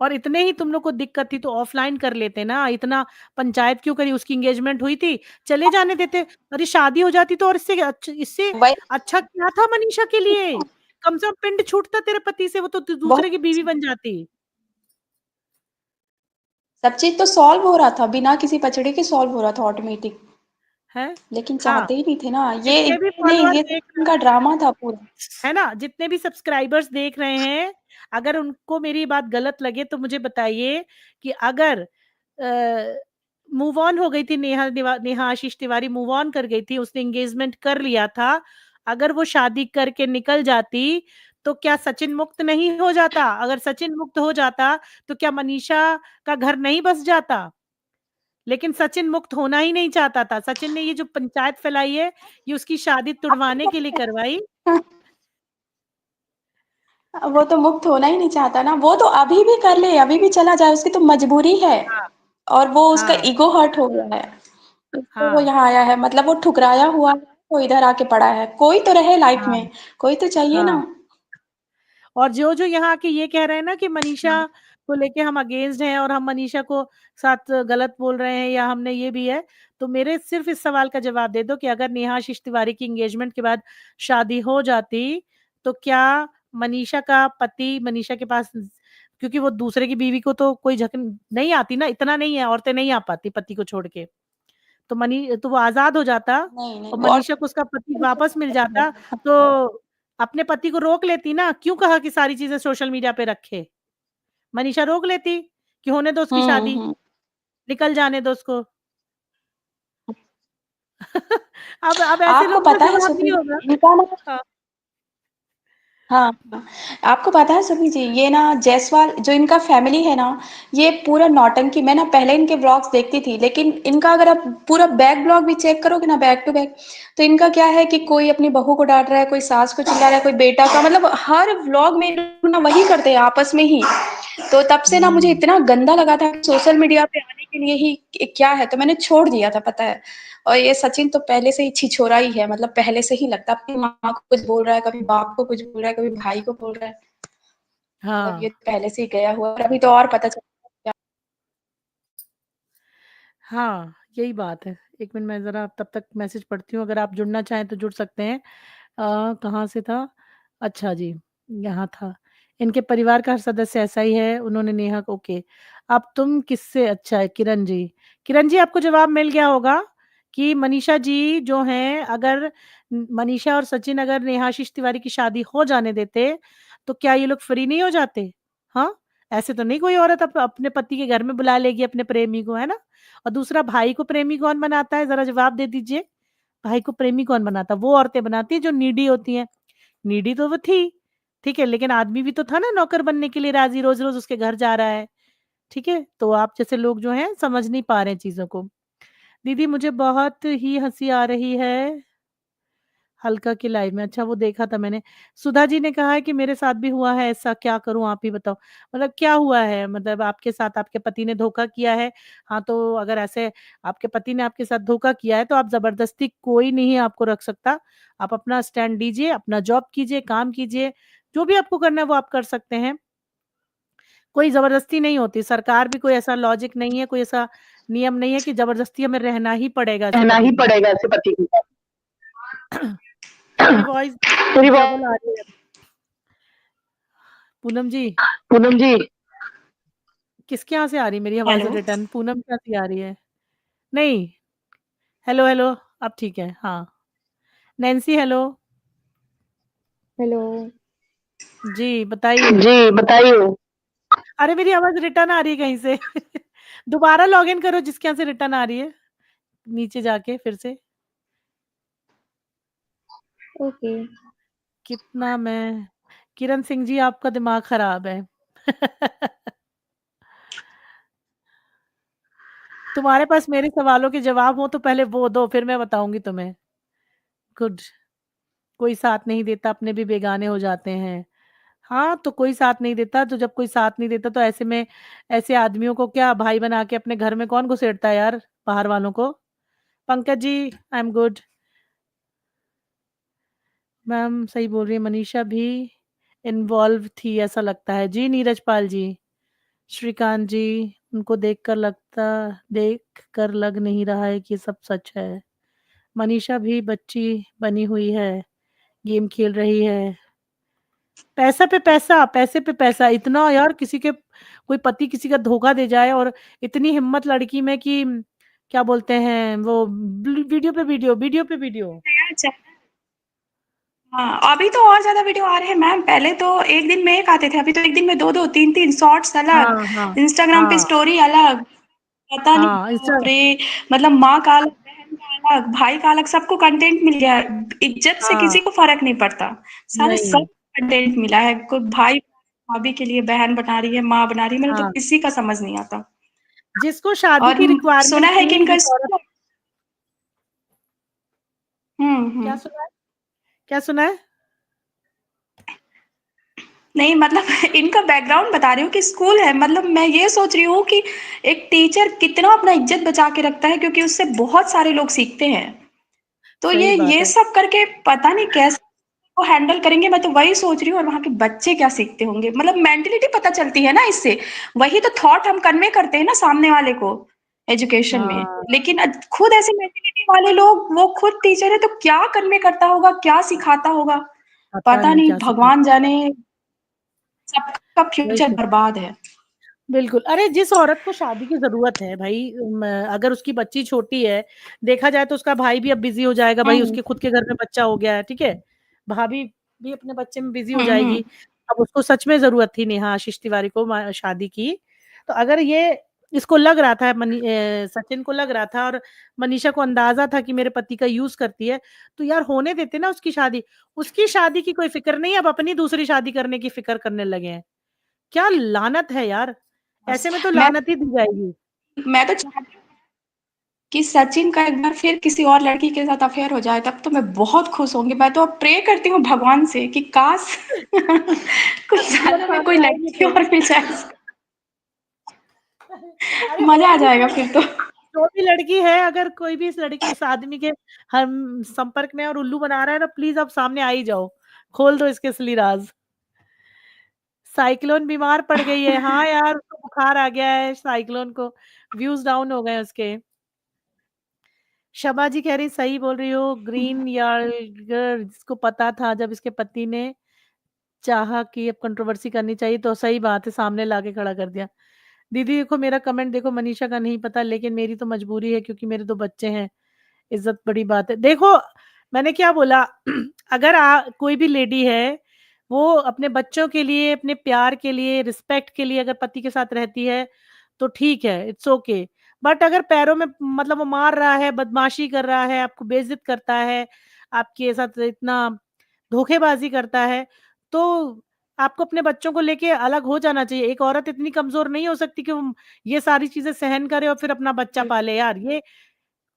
और इतने ही तुम लोग को दिक्कत थी तो ऑफलाइन कर लेते ना, इतना पंचायत क्यों करी? उसकी एंगेजमेंट हुई थी, चले जाने देते। अरे शादी हो जाती तो, और इससे वही अच्छा क्या था मनीषा के लिए? कम से कम पिंड छूटता तेरे पति से, वो तो दूसरे की बहुत बीवी बन जाती, सब चीज़ तो सॉल्व हो रहा था, बिना किसी पचड़े के सॉल्व हो रहा था ऑटोमेटिक, है? लेकिन हाँ, चाहते ही नहीं थे ना। जितने भी फॉलोअर ये देख सब इनका ड्रामा था पूरा। है ना, जितने भी सब्सक्राइबर्स देख रहे हैं, अगर उनको मेरी बात गलत लगे तो मुझे बताइए कि अगर मूव ऑन हो गई थी नेहा आशीष तिवारी मूव ऑन कर गई थी, उसने एंगेजमेंट कर लिया था, अगर वो शादी करके निकल जाती तो क्या सचिन मुक्त नहीं हो जाता? अगर सचिन मुक्त हो जाता तो क्या मनीषा का घर नहीं बस जाता? लेकिन सचिन मुक्त होना ही नहीं चाहता था। सचिन ने ये जो पंचायत फैलाई है, ये उसकी शादी तुड़वाने के लिए करवाई। वो तो मुक्त होना ही नहीं चाहता ना, वो तो अभी भी कर ले, अभी भी चला जाए, उसकी तो मजबूरी है। हाँ, और वो उसका हाँ, ईगो हर्ट हो गया है, इसलिए वो हाँ, यहाँ आया है। मतलब वो ठुकराया हुआ है, वो इधर आके पड़ा है। कोई तो रहे लाइफ हाँ, में, कोई तो चाहिए हाँ। ना। और जो-जो यहाँ आके ये कह रहे हैं ना कि मनीषा को लेके हम अगेंस्ट हैं और हम मनीषा को साथ गलत बोल रहे हैं या हमने ये भी है, तो मेरे सिर्फ़ इस सवाल का जवाब दे दो कि अगर नेहा आशीष तिवारी की एंगेजमेंट के बाद शादी हो जाती, तो क्या मनीषा का पति मनीषा के पास, क्योंकि वो दूसरे की बीवी को तो कोई नहीं आती ना, इतना नहीं है, औरतें नहीं आ पाती पति को छोड़ के। तो वो आज़ाद हो जाता नहीं, नहीं, और वो और मनीषा को उसका पति वापस मिल जाता, तो अपने पति को रोक लेती ना, क्यों कहा कि सारी चीज़ें सोशल मीडिया पे रखे? मनीषा रोक लेती कि होने दो उसकी हुँ, शादी, हुँ। निकल जाने दो उसको। अब ऐसे आपको लोगों का पता है जवाब नहीं सुबह होगा। इनका ना हाँ, हाँ, हाँ। आपको पता है सुबी जी, ये ना जायसवाल जो इनका फैमिली है ना, ये पूरा नौटंकी। मैं ना पहले इनके व्लॉग्स देखती थी, लेकिन इनका अगर आप पूरा बैक व्लॉग भी चेक करोगे ना, बैक टू बैक, तो इनका क्या है कि कोई अपनी बहू को डाँट रहा है, कोई सास को चिल्ला रहा है, कोई बेटा का, मतलब हर व्लॉग में ये लोग ना वही करते हैं आपस में ही। तो तब से ना मुझे हुँ। इतना गंदा लगा था कि सोशल मीडिया पे आने के लिए ही क्या है, तो मैंने छोड़ दिया था, पता है। और ये सचिन तो पहले से ही छिछोरा ही है, मतलब पहले से ही लगता है अपनी माँ को कुछ बोल रहा है, कभी बाप को कुछ बोल रहा है, कभी भाई को बोल रहा है। मतलब हाँ, ये पहले से ही गया हुआ है, और अभी तो और पता चला। हाँ, यही बात है। 1 मिनट मैं ज़रा तब तक मैसेज पढ़ती हूँ, अगर आप जुड़ना चाहें तो जुड़ सकते हैं। कहाँ से था? अच्छा जी, यहाँ था। इनके परिवार का हर सदस्य ऐसा ही है, उन्होंने नेहा को ओके। अब तुम किससे अच्छा है? किरण जी। किरण जी, आपको जवाब मिल गया होगा कि मनीषा जी जो हैं, अगर मनीषा और सचिन अगर नेहा आशीष तिवारी की शादी हो जाने देते, तो क्या ये लोग फ्री नहीं हो जाते? हाँ? ऐसे तो नहीं कोई औरत अपने पति के घर में बुला लेगी अपने प्रेमी को, है ना? और दूसरा, भाई को प्रेमी कौन बनाता है? ज़रा जवाब दे दीजिए। भाई को प्रेमी कौन बनाता? वो औरतें बनाती हैं जो नीडी होती हैं। नीडी तो वो थी, ठीक है, लेकिन आदमी भी तो था ना नौकर बनने के लिए राज़ी, रोज़-रोज़ उसके घर जा रहा है, ठीक है? तो आप जैसे लोग जो हैं समझ नहीं पा रहे हैं चीज़ों को। दीदी मुझे बहुत ही हँसी आ रही है। हल्का की लाइव में, अच्छा वो देखा था मैंने। सुधा जी ने कहा है कि मेरे साथ भी हुआ है ऐसा, क्या करूं आप ही बताओ। मतलब क्या हुआ है, मतलब आपके साथ आपके पति ने धोखा किया है? हाँ, तो अगर ऐसे आपके पति ने आपके साथ धोखा किया है तो आप जबरदस्ती कोई नहीं आपको रख सकता। आप अपना स्टैंड लीजिए, अपना जॉब कीजिए, काम कीजिए, जो भी आपको करना है वो आप कर सकते हैं। कोई जबरदस्ती नहीं होती, सरकार भी कोई ऐसा लॉजिक नहीं है, कोई ऐसा नियम नहीं है कि जबरदस्ती हमें रहना ही पड़ेगा ऐसे रहना पति ही के पड़ेगा ऐसे पति के साथ। मेरी साथ। वॉइस मेरी डबल आ रही है। पूनम जी, पूनम जी, किसके यहाँ से आ रही है मेरी आवाज हेलो। रिटर्न? पूनम क्या से आ रही है? नहीं। हेलो हेलो, अब ठीक है। हाँ, नैन्सी हेलो। हेलो। जी बताइए। जी बताइए। अरे मेरी आवाज रिटर्न आ रही है कहीं से। दोबारा लॉग इन करो जिसके यहाँ से रिटर्न आ रही है, नीचे जाके फिर से। ओके। कितना मैं, किरण सिंह जी आपका दिमाग खराब है। तुम्हारे पास मेरे सवालों के जवाब हो तो पहले वो दो, फिर मैं बताऊंगी तुम्हें। गुड। कोई साथ नहीं देता, अपने भी बेगाने हो जाते हैं। हाँ, तो कोई साथ नहीं देता, तो जब कोई साथ नहीं देता तो ऐसे में ऐसे आदमियों को क्या भाई बना के अपने घर में कौन घुसेड़ता है यार, बाहर वालों को। Pankaj ji, I am good. Ma'am सही बोल रही है, मनीषा भी इन्वॉल्व थी ऐसा लगता है। जी नीरज पाल जी, श्रीकांत जी, उनको देख कर लग नहीं रहा है कि सब सच है। मनीषा भी बच्ची बनी हुई है, गेम खेल रही है। पैसा पे पैसा, पैसे पे पैसा, इतना यार किसी के, कोई पति किसी का धोखा दे जाए, और इतनी हिम्मत लड़की में कि क्या बोलते हैं वो, वीडियो पे वीडियो, वीडियो पे वीडियो। हाँ, अभी तो और ज़्यादा वीडियो आ रहे हैं मैम, पहले तो 1 दिन में 1 आते थे, अभी तो 1 दिन में 2-2, 3-3 शॉर्ट्स हाँ अलग, हाँ इंस्टाग्राम पे हाँ स्टोरी अलग, पता नहीं हाँ, इंस्टा, बाप रे! मतलब माँ का अलग, बहन का अलग, भाई का अलग, सबको कंटेंट मिल गया है। इज़्ज़त से हाँ, किसी को फ़र्क नहीं पड़ता, सारे नहीं, सब कंटेंट मिला है। कोई भाई भाभी के लिए बहन बना रही है, माँ बना रही है, मुझे तो हाँ, किसी का समझ नहीं आता। जिसको शादी और की सुना रिक्वायरमेंट है कि थी, इनका जिस औरत, क्या हुँ। सुना है, क्या सुना है? नहीं मतलब इनका बैकग्राउंड बता रही हूँ कि स्कूल है, मतलब मैं ये सोच रही हूँ कि एक टीचर कितना अपना इज्जत बचा के रखता है, क्योंकि उससे बहुत सारे लोग सीखते हैं। तो सही बात ये है। सब करके पता नहीं कैसे वो हैंडल करेंगे, मैं तो वही सोच रही हूँ। और वहाँ के बच्चे क्या सीखते होंगे, मतलब मेंटालिटी पता चलती है ना इससे, वही तो थॉट हम कन्वे करते हैं ना सामने वाले को एजुकेशन में। हाँ, लेकिन खुद ऐसे मेंटालिटी वाले लोग, वो खुद टीचर है तो क्या कन्वे करता होगा, क्या सिखाता होगा, पता पता नहीं नहीं, क्या सिखा, भगवान जाने। सबका वही फ्यूचर तो। बर्बाद है। बिल्कुल, अरे जिस औरत को शादी की ज़रूरत है भई, अगर उसकी बच्ची छोटी है, देखा जाए तो उसका भाई भी अब बिज़ी हो जाएगा, भई हुँ, उसके खुद के घर में बच्चा हो गया है, ठीक है? भाभी भी अपने बच्चे में बिज़ी हो हुँ, जाएगी। हुँ। अब उसको सच में ज़रूरत थी नेहा आशीष तिवारी को शादी की। तो अगर ये इसको लग रहा था, सचिन को लग रहा था और मनीषा को अंदाज़ा था कि मेरे पति का यूज़ करती है, तो यार होने देते ना उसकी शादी। उसकी शादी की कोई फ़िक्र नहीं है, अब अपनी दूसरी शादी करने की फ़िक्र करने लगे हैं। क्या लानत है यार! बस ऐसे में तो मैं लानत ही दी जाएगी। मैं तो चाहती हूँ कि सचिन का एक बार फिर किसी और लड़की के साथ अफ़ेयर हो जाए, तब तो मैं बहुत खुश होंगी। मैं तो अब प्रे करती हूँ भगवान से कि काश कुछ रियल सालों में कोई सामने आएगी लड़की तो। और मिल जाए, अरे मज़ा आ होगी जाएगा तो, फिर तो। जो भी लड़की है, अगर कोई भी इस लड़की इस आदमी के हम संपर्क में है और उल्लू बना रहा है ना, प्लीज़ आप सामने आ ही जाओ। खोल दो इसके असली राज़। साइक्लोन बीमार पड़ गई है। हाँ यार, उसको बुखार आ गया है साइक्लोन को, व्यूज़ डाउन हो गए उसके। शबा जी कह रही सही बोल रही हो, ग्रीन यार्गर जिसको पता था जब इसके पति ने चाहा कि अब कंट्रोवर्सी करनी चाहिए तो सही बात है, सामने लाके खड़ा कर दिया। दीदी देखो मेरा कमेंट देखो, मनीषा का नहीं पता लेकिन मेरी तो मजबूरी है क्योंकि मेरे 2 बच्चे हैं, इज़्ज़त बड़ी बात है। देखो, मैंने क्या बोला, अगर कोई भी लेडी है, वो अपने बच्चों के लिए, अपने प्यार के लिए, रिस्पेक्ट के लिए अगर पति के साथ रहती है, तो ठीक है, इट्स ओके। बट अगर पैरों में मतलब वो मार रहा है, बदमाशी कर रहा है, आपको बेइज़्ज़त करता है, आपके साथ इतना धोखेबाज़ी करता है, तो आपको अपने बच्चों को लेके अलग हो जाना चाहिए। एक औरत इतनी कमज़ोर नहीं हो सकती कि वो ये सारी चीज़ें सहन करे और फिर अपना बच्चा पाले यार, ये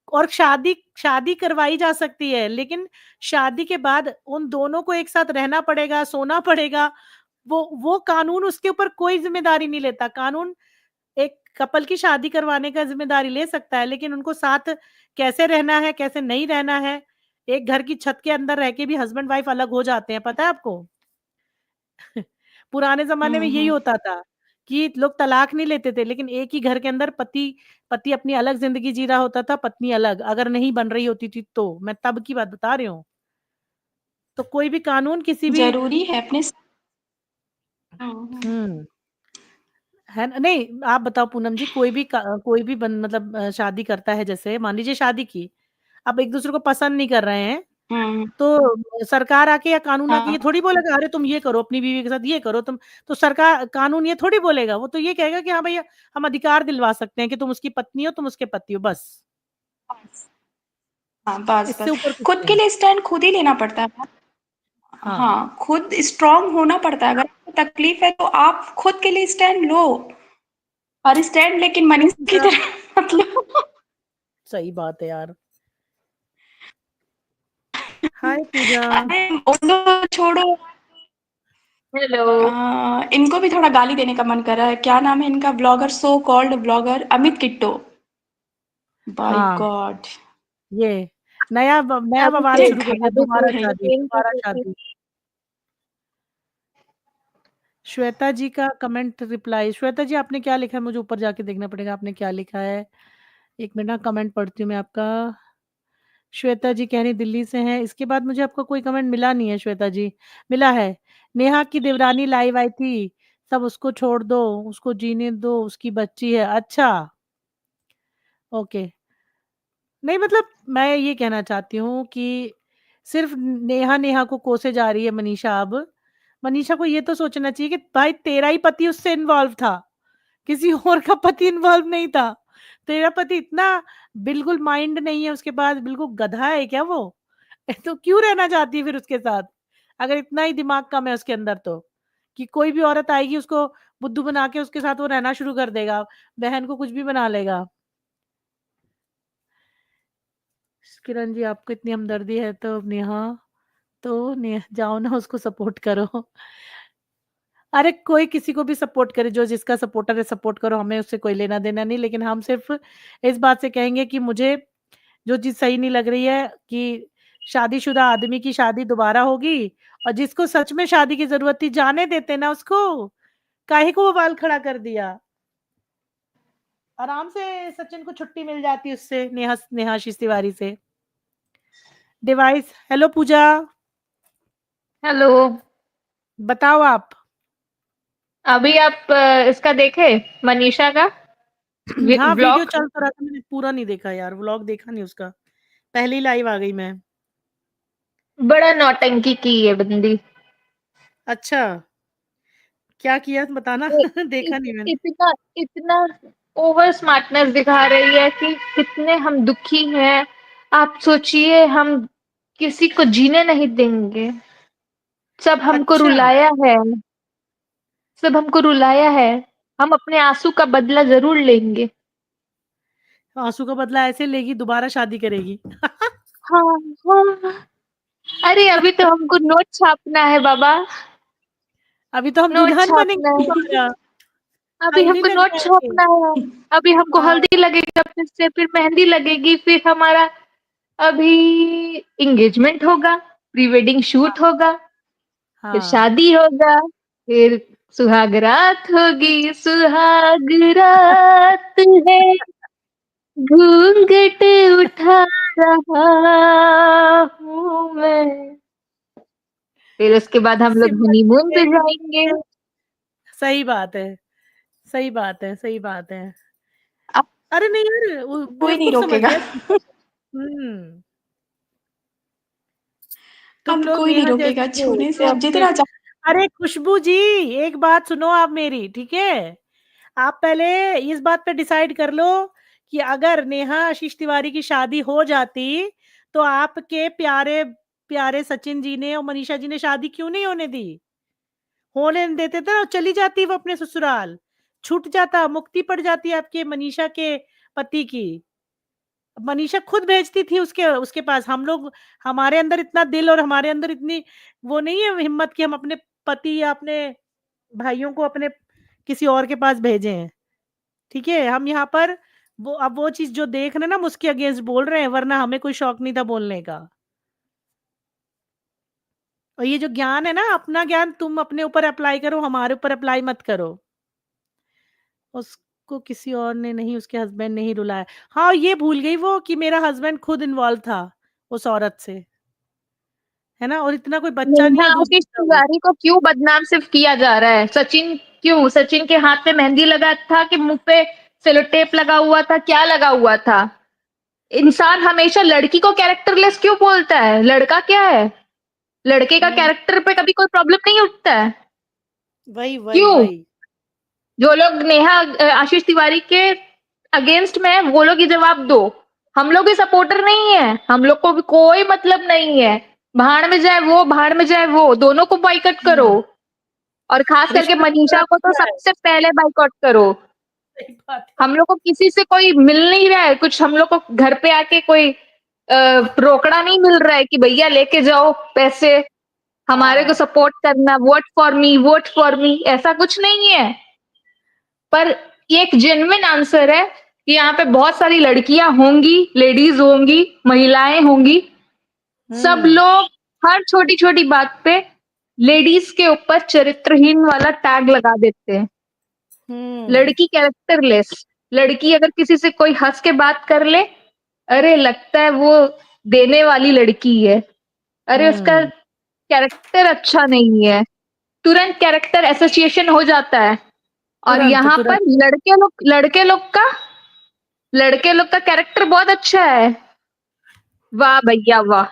और शादी करवाई जा सकती है, लेकिन शादी के बाद उन दोनों को एक साथ रहना पड़ेगा, सोना पड़ेगा। वो कानून उसके ऊपर कोई जिम्मेदारी नहीं लेता। कानून एक कपल की शादी करवाने का जिम्मेदारी ले सकता है, लेकिन उनको साथ कैसे रहना है, कैसे नहीं रहना है, एक घर की छत के अंदर रह के भी हस्बैंड वाइफ अलग हो जाते हैं, पता है आपको? पुराने जमाने में यही होता था कि लोग तलाक नहीं लेते थे, लेकिन एक ही घर के अंदर पति पति अपनी अलग जिंदगी जी रहा होता था, पत्नी अलग, अगर नहीं बन रही होती थी तो। मैं तब की बात बता रही हूँ। तो कोई भी कानून किसी भी जरूरी है अपने हम्म है ना? नहीं, आप बताओ पूनम जी, कोई भी मतलब शादी करता है, जैसे मान लीजिए शादी की, अब एक दूसरे को पसंद नहीं कर रहे हैं, हम्म, तो सरकार आके या कानून आके ये हाँ थोड़ी बोलेगा अरे तुम ये करो, अपनी बीवी के साथ ये करो तुम। तो सरकार कानून ये थोड़ी बोलेगा, वो तो ये कहेगा कि हाँ भैया हम अधिकार दिलवा सकते हैं कि तुम उसकी पत्नी हो, तुम उसके पति हो, बस। हाँ, बस इससे बस ऊपर कुछ खुद के नहीं। लिए स्टैंड खुद ही लेना पड़ता है। हाँ, हाँ, खुद स्ट्रांग होना पड़ता है। अगर आपको तकलीफ है तो आप खुद के लिए स्टैंड लो, और स्टैंड लेकिन नहीं मनीष की पूजा, तरह मतलब सही बात है यार। हाय पूजा। अरे उनको छोड़ो। हेलो। इनको भी थोड़ा गाली देने का मन कर रहा है। क्या नाम है इनका? Blogger, so called blogger Amit किट्टो। बाय हाँ, गॉड। ये नया अभी बवाल से शुरू कर दिया, अभी से दोबारा है। शादी, ट्रेन कर दोबारा रही थी। शादी। श्वेता जी का कमेंट रिप्लाई, श्वेता जी आपने क्या लिखा है? मुझे ऊपर जाके देखना पड़ेगा आपने क्या लिखा है। एक मिनट ना, कमेंट पढ़ती हूँ मैं आपका। श्वेता जी कह रही दिल्ली से हैं। इसके बाद मुझे आपका कोई कमेंट मिला नहीं है। श्वेता जी मिला है, नेहा की देवरानी लाइव आई थी, सब उसको छोड़ दो, उसको जीने दो, उसकी बच्ची है। अच्छा, ओके। नहीं मतलब मैं ये कहना चाहती हूँ कि सिर्फ नेहा नेहा को कोसे जा रही है मनीषा। अब मनीषा को ये तो सोचना चाहिए कि भाई तेरा ही पति उससे इन्वॉल्व था, किसी और का पति इन्वॉल्व नहीं था। तेरा पति इतना बिल्कुल माइंड नहीं है उसके पास, बिल्कुल गधा है क्या वो? तो क्यों रहना चाहती है फिर उसके साथ, अगर इतना ही दिमाग कम है उसके अंदर तो? कि कोई भी औरत आएगी उसको बुद्धू बना के उसके साथ वो रहना शुरू कर देगा, बहन को कुछ भी बना लेगा। किरण जी आपको इतनी हमदर्दी है तो नेहा, जाओ ना उसको सपोर्ट करो। अरे कोई किसी को भी सपोर्ट करे, जो जिसका सपोर्टर है सपोर्ट करो, हमें उससे कोई लेना देना नहीं। लेकिन हम सिर्फ इस बात से कहेंगे कि मुझे जो चीज सही नहीं लग रही है कि शादीशुदा आदमी की शादी दोबारा होगी, और जिसको सच में शादी की जरूरत थी जाने देते ना उसको, काहे को वो बाल खड़ा कर दिया? आराम से सचिन को छुट्टी मिल जाती उससे, नेहाशीष तिवारी से। डिवाइस, हेलो पूजा, हेलो। बताओ आप। अभी आप इसका देखे, मनीषा का हाँ, वीडियो ब्लॉग। चल तो रहा था, मैंने पूरा नहीं देखा यार, व्लॉग देखा नहीं उसका, पहली लाइव आ गई मैं। बड़ा नौटंकी की है बंदी। अच्छा, क्या किया बताना। ये देखा नहीं मैंने। इतना इतना ओवर स्मार्टनेस दिखा रही है कि कितने हम दुखी हैं। आप सोचिए, हम किसी को जीने नहीं देंगे। सब हमको अच्छा, रुलाया है, सब हमको रुलाया है। हम अपने आंसू का बदला जरूर लेंगे। आंसू का बदला ऐसे लेगी, दोबारा शादी करेगी। हाँ, हाँ। अरे अभी तो हमको नोट छापना है बाबा। अभी तो हम नोट दुल्हन छापना बनेंगे है। दोबारा, अभी हल्दी हमको लग नोट जाएंगे। छापना है। अभी हमको हाँ, हल्दी लगेगा, फिर मेहंदी लगेगी, फिर हमारा अभी एंगेजमेंट होगा, प्री वेडिंग शूट होगा, फिर हाँ। शादी होगा, फिर सुहाग रात होगी। सुहाग रात है, घूंघट उठा रहा हूँ मैं। फिर उसके बाद हम लोग सिमरन हनीमून पे मेरी जाएंगे। सही बात है, सही बात है, सही बात है। अब अरे नहीं यार, वो कोई नहीं बेवकूफ समझ रोकेगा। गया। तुम अब लोग कोई नहीं नेहा रोकेगा जैसी हो छूने से, तो अब अपने। जितना अरे खुशबू जी, एक बात सुनो आप मेरी, ठीक है? आप पहले इस बात पे डिसाइड कर लो कि अगर नेहा आशीष तिवारी की शादी हो जाती, तो आपके प्यारे प्यारे सचिन जी ने और मनीषा जी ने शादी क्यों नहीं होने दी? होने देते थे ना, चली जाती वो अपने ससुराल, छूट जाता, मुक्ति पड़ जाती आपके मनीषा के पति की। मनीषा खुद भेजती थी उसके उसके पास। हम लोग, हमारे अंदर इतना दिल और हमारे अंदर इतनी वो नहीं है हिम्मत कि हम अपने पति या अपने भाइयों को अपने किसी और के पास भेजे हैं। ठीक है, हम यहाँ पर वो अब वो चीज जो देख रहे हैं ना, हम उसके अगेंस्ट बोल रहे हैं, वरना हमें कोई शौक नहीं था बोलने का। और ये जो ज्ञान है ना, अपना ज्ञान तुम अपने ऊपर अप्लाई करो, हमारे ऊपर अप्लाई मत करो। उसको किसी और ने नहीं, उसके हस्बैंड ने ही रुलाया। हाँ, ये भूल गई वो कि मेरा हस्बैंड खुद इन्वॉल्व था उस औरत से, है ना, और इतना कोई बच्चा नहीं नेहा है दूसरी आशीष का वो। तिवारी को क्यों बदनाम सिर्फ किया जा रहा है? सचिन क्यों? सचिन के हाथ पे मेहंदी लगा था कि मुंह पे सेलो टेप लगा हुआ था? क्या लगा हुआ था? इंसान हमेशा लड़की को कैरेक्टरलेस क्यों बोलता है? लड़का क्या है? लड़के का कैरेक्टर पे कभी कोई प्रॉब्लम नहीं उठता है? वही वही क्यों? वही। जो लोग नेहा आशीष तिवारी के अगेंस्ट में है, वो लोग ये जवाब दो। हम लोग भी सपोर्टर नहीं है, हम लोग को भी कोई मतलब नहीं है। भाड़ में जाए वो, भाड़ में जाए वो, दोनों को बॉयकॉट करो। और खास करके रिश्ता मनीषा को तो पूरा है। सबसे पहले बॉयकॉट करो। सही बात है। हम लोग को किसी से कोई मिल नहीं रहा है कुछ, हम लोग को घर पे आके कोई रोकड़ा नहीं मिल रहा है कि भैया लेके जाओ पैसे, हमारे को सपोर्ट करना, वोट फॉर मी, ऐसा कुछ नहीं है। पर ये एक जेन्युइन आंसर है कि यहाँ पे बहुत सारी लड़कियां होंगी, लेडीज होंगी, महिलाएं होंगी, सब लोग हर छोटी छोटी बात पे लेडीज के ऊपर चरित्रहीन वाला टैग लगा देते हैं। लड़की कैरेक्टरलेस, लड़की अगर किसी से कोई हंस के बात कर ले, अरे लगता है वो देने वाली लड़की है, अरे उसका कैरेक्टर अच्छा नहीं है, तुरंत कैरेक्टर एसोसिएशन हो जाता है। और तुरंत यहाँ पर तुरंत। लड़के लोग का कैरेक्टर बहुत अच्छा है। वाह भैया वाह,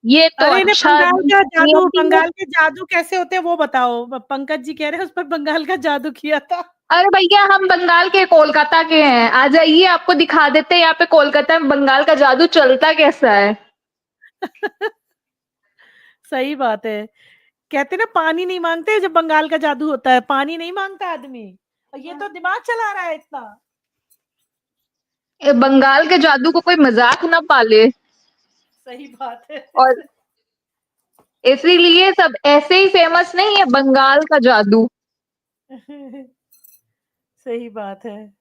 ये तो अरे इन्हें अच्छा नियति है। बंगाल के जादू कैसे होते हैं वो बताओ। पंकज जी कह रहे हैं उस पर बंगाल का जादू किया था। अरे भैया हम बंगाल के, कोलकाता के हैं, आ जाइए आपको दिखा देते हैं यहाँ पे कोलकाता में बंगाल का जादू चलता कैसा है। सही बात है। कहते ना पानी नहीं मांगते जब बंगाल का जादू होता है, पानी नहीं मांगता आदमी, और ये तो दिमाग चला रहा है इतना। ये बंगाल के जादू को कोई मजाक ना पाले। सही बात है। और इसीलिए सब ऐसे ही फेमस नहीं है बंगाल का जादू। सही बात है।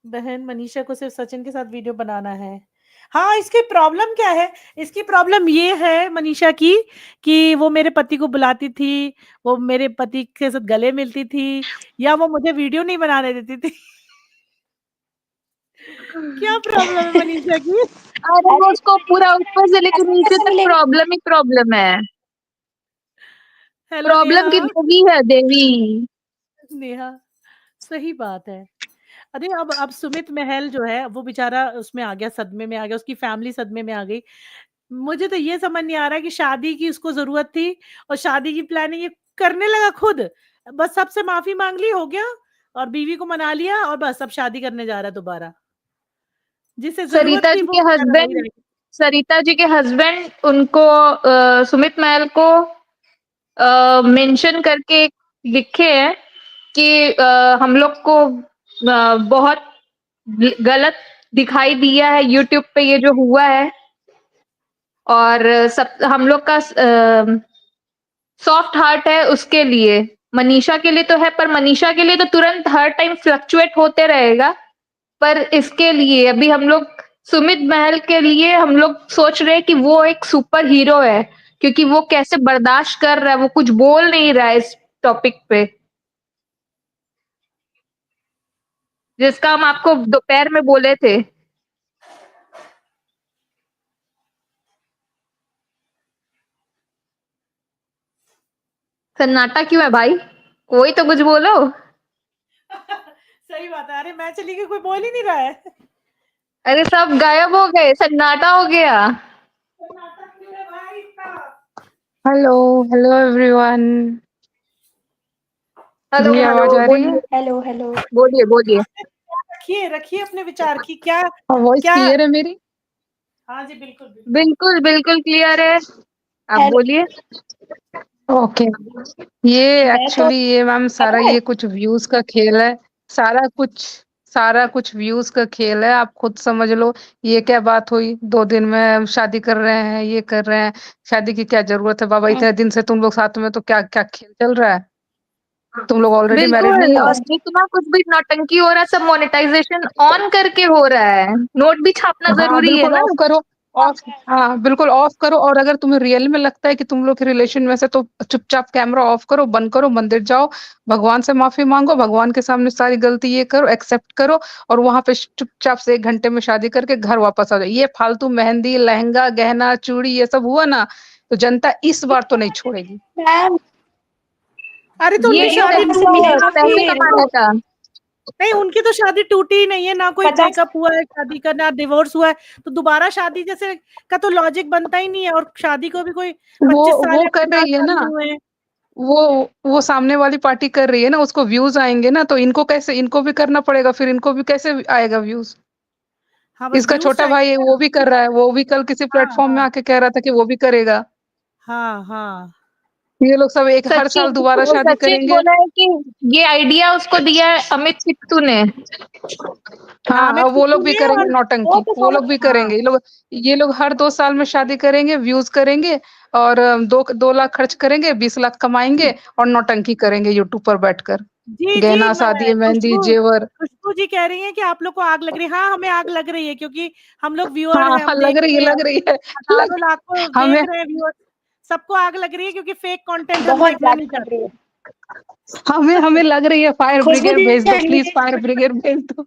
बहन मनीषा को सिर्फ सचिन के साथ वीडियो बनाना है। हाँ, इसकी प्रॉब्लम क्या है? इसकी प्रॉब्लम ये है मनीषा की कि वो मेरे पति को बुलाती थी, वो मेरे पति के साथ गले मिलती थी, या वो मुझे वीडियो नहीं बनाने देती थी। क्या प्रॉब्लम है मनीषा की? अरे वो उसको पूरा ऊपर से लेकर ऐसा नीचे कैसा तक मिलेगा? प्रॉब्लम ही प्रॉब्लम है। हेलो प्रॉब्लम की नेहा। देवी है देवी। नेहा, सही बात है। अरे अब सुमित महल जो है वो बेचारा उसमें आ गया, सदमे में आ गया, उसकी फैमिली सदमे में आ गई। मुझे तो ये समझ नहीं आ रहा कि शादी की उसको जरूरत थी और शादी की प्लानिंग ये करने लगा खुद। बस सबसे माफी मांग ली, हो गया, और बीवी को मना लिया, और बस अब शादी करने जा रहा है दोबारा। जिसे जरूरत सरिता थी जी वो के बेचारा वही हस्बैंड रह गया। सरिता जी के हस्बैंड उनको सुमित महल को मेंशन करके लिखे हैं कि हम लोग को बहुत गलत दिखाई दिया है यूट्यूब पे ये जो हुआ है, और सब हम लोग का सॉफ्ट हार्ट है उसके लिए। मनीषा के लिए तो है, पर मनीषा के लिए तो तुरंत हर टाइम फ्लक्चुएट होते रहेगा। पर इसके लिए अभी हम लोग सुमित महल के लिए हम लोग सोच रहे हैं कि वो एक सुपर हीरो है, क्योंकि वो कैसे बर्दाश्त कर रहा है, वो कुछ बोल नहीं रहा है इस टॉपिक पे, जिसका हम आपको दोपहर में बोले थे। सन्नाटा क्यों है भाई? कोई तो कुछ बोलो। सही बात है। अरे मैं चली गई, कोई बोल ही नहीं रहा है। अरे सब गायब हो गए, सन्नाटा हो गया। नाटक क्यों है भाई इसका? Hello hello everyone. हेलो जी हेलो, आवाज आ रही है? बोलिए हेलो, हेलो। बोलिए बोलिए। रखिए रखिए अपने विचार की क्या वॉइस क्या। क्लियर है मेरी? हाँ जी, बिल्कुल बिल्कुल। बिल्कुल बिल्कुल क्लियर है, आप हेलो। बोलिए। ओके। ये मैं तो एक्चुअली ये मैम सारा पता है? ये कुछ व्यूज का खेल है। सारा कुछ सारा कुछ व्यूज का खेल है, आप खुद समझ लो। ये क्या बात हुई, 2 दिन में शादी कर रहे हैं, ये कर रहे हैं। शादी की क्या जरूरत है बाबा, इतने दिन से तुम लोग साथ में, तो क्या क्या खेल चल रहा है? तुम लोग ऑलरेडी मैरिड बिल्कुल। नहीं हो? और जितना कुछ भी नौटंकी हो रहा है सब मोनेटाइजेशन ऑन करके हो रहा है। नोट भी छापना हाँ जरूरी है बिल्कुल ना। ऑफ करो। ऑफ, हाँ बिल्कुल ऑफ करो। और अगर तुम्हें रियल में लगता है कि तुम लोग के रिलेशन में से, तो चुपचाप कैमरा ऑफ करो, बंद करो, मंदिर जाओ, भगवान से माफी मांगो, भगवान के सामने सारी गलती ये करो, एक्सेप्ट करो, और वहां पे चुपचाप से 1 घंटे में शादी करके घर वापस आ जाओ। ये फालतू मेहंदी, लहंगा, गहना, चूड़ी, ये सब हुआ ना, तो जनता इस बार तो नहीं छोड़ेगी। मैम, अरे तो ये उनकी एक शादी तरीका टूटी है है पैसे आपकी, कमाने का। नहीं उनकी तो शादी टूटी ही नहीं है, ना कोई 50 ब्रेकअप हुआ है शादी का, ना डिवोर्स हुआ है। तो दोबारा शादी जैसे का तो लॉजिक बनता ही नहीं है, और शादी को भी कोई वो 25 साल वो या कर 50 रही है साल ना, नहीं हुए हैं। वो वो सामने वाली पार्टी कर रही है ना, उसको व्यूज आएंगे ना, तो इनको कैसे, इनको भी करना पड़ेगा, फिर इनको भी कैसे आएगा व्यूज? हाँ बस इसका व्यूज छोटा भाई है, चाहिए ना। वो भी कर रहा है, वो भी कल किसी हाँ प्लेटफॉर्म में हाँ आके कह रहा था कि वो भी करेगा। हाँ हाँ। ये लोग सब एक हर साल सचिन दोबारा शादी सचिन करेंगे। बोला है कि ये आइडिया उसको दिया है अमित सिद्धू ने। हाँ हाँ, अमित और वो सिद्धू लोग भी ने, करेंगे और वो नौटंकी, तो वो समझ लोग भी हाँ करेंगे। ये लोग हर 2 साल में शादी करेंगे, व्यूज करेंगे, और 2 लाख खर्च करेंगे, 20 लाख कमाएंगे, और नौटंकी करेंगे यूट्यूब पर बैठकर। जी जी, गहना, शादी, मैं मेहंदी, खुशबू जेवर। खुशबू जी कह रही हैं कि आप लोग को आग लग रही है। हाँ हमें आग लग रही है, क्योंकि हम लोग व्यूअर हाँ हैं, हाँ, हम देखते हैं, लग रही है। लग हजारों लाखों हमें देख रहे हैं व्यूअर। सबको आग लग रही है, क्योंकि फेक कंटेंट हम बहुत देखना ज्यादा नहीं लग रही चाहते। है। हमें हमें लग रही है, फायर खुशबू ब्रिगेड जी भेज दो प्लीज, फायर नहीं ब्रिगेड भेज दो।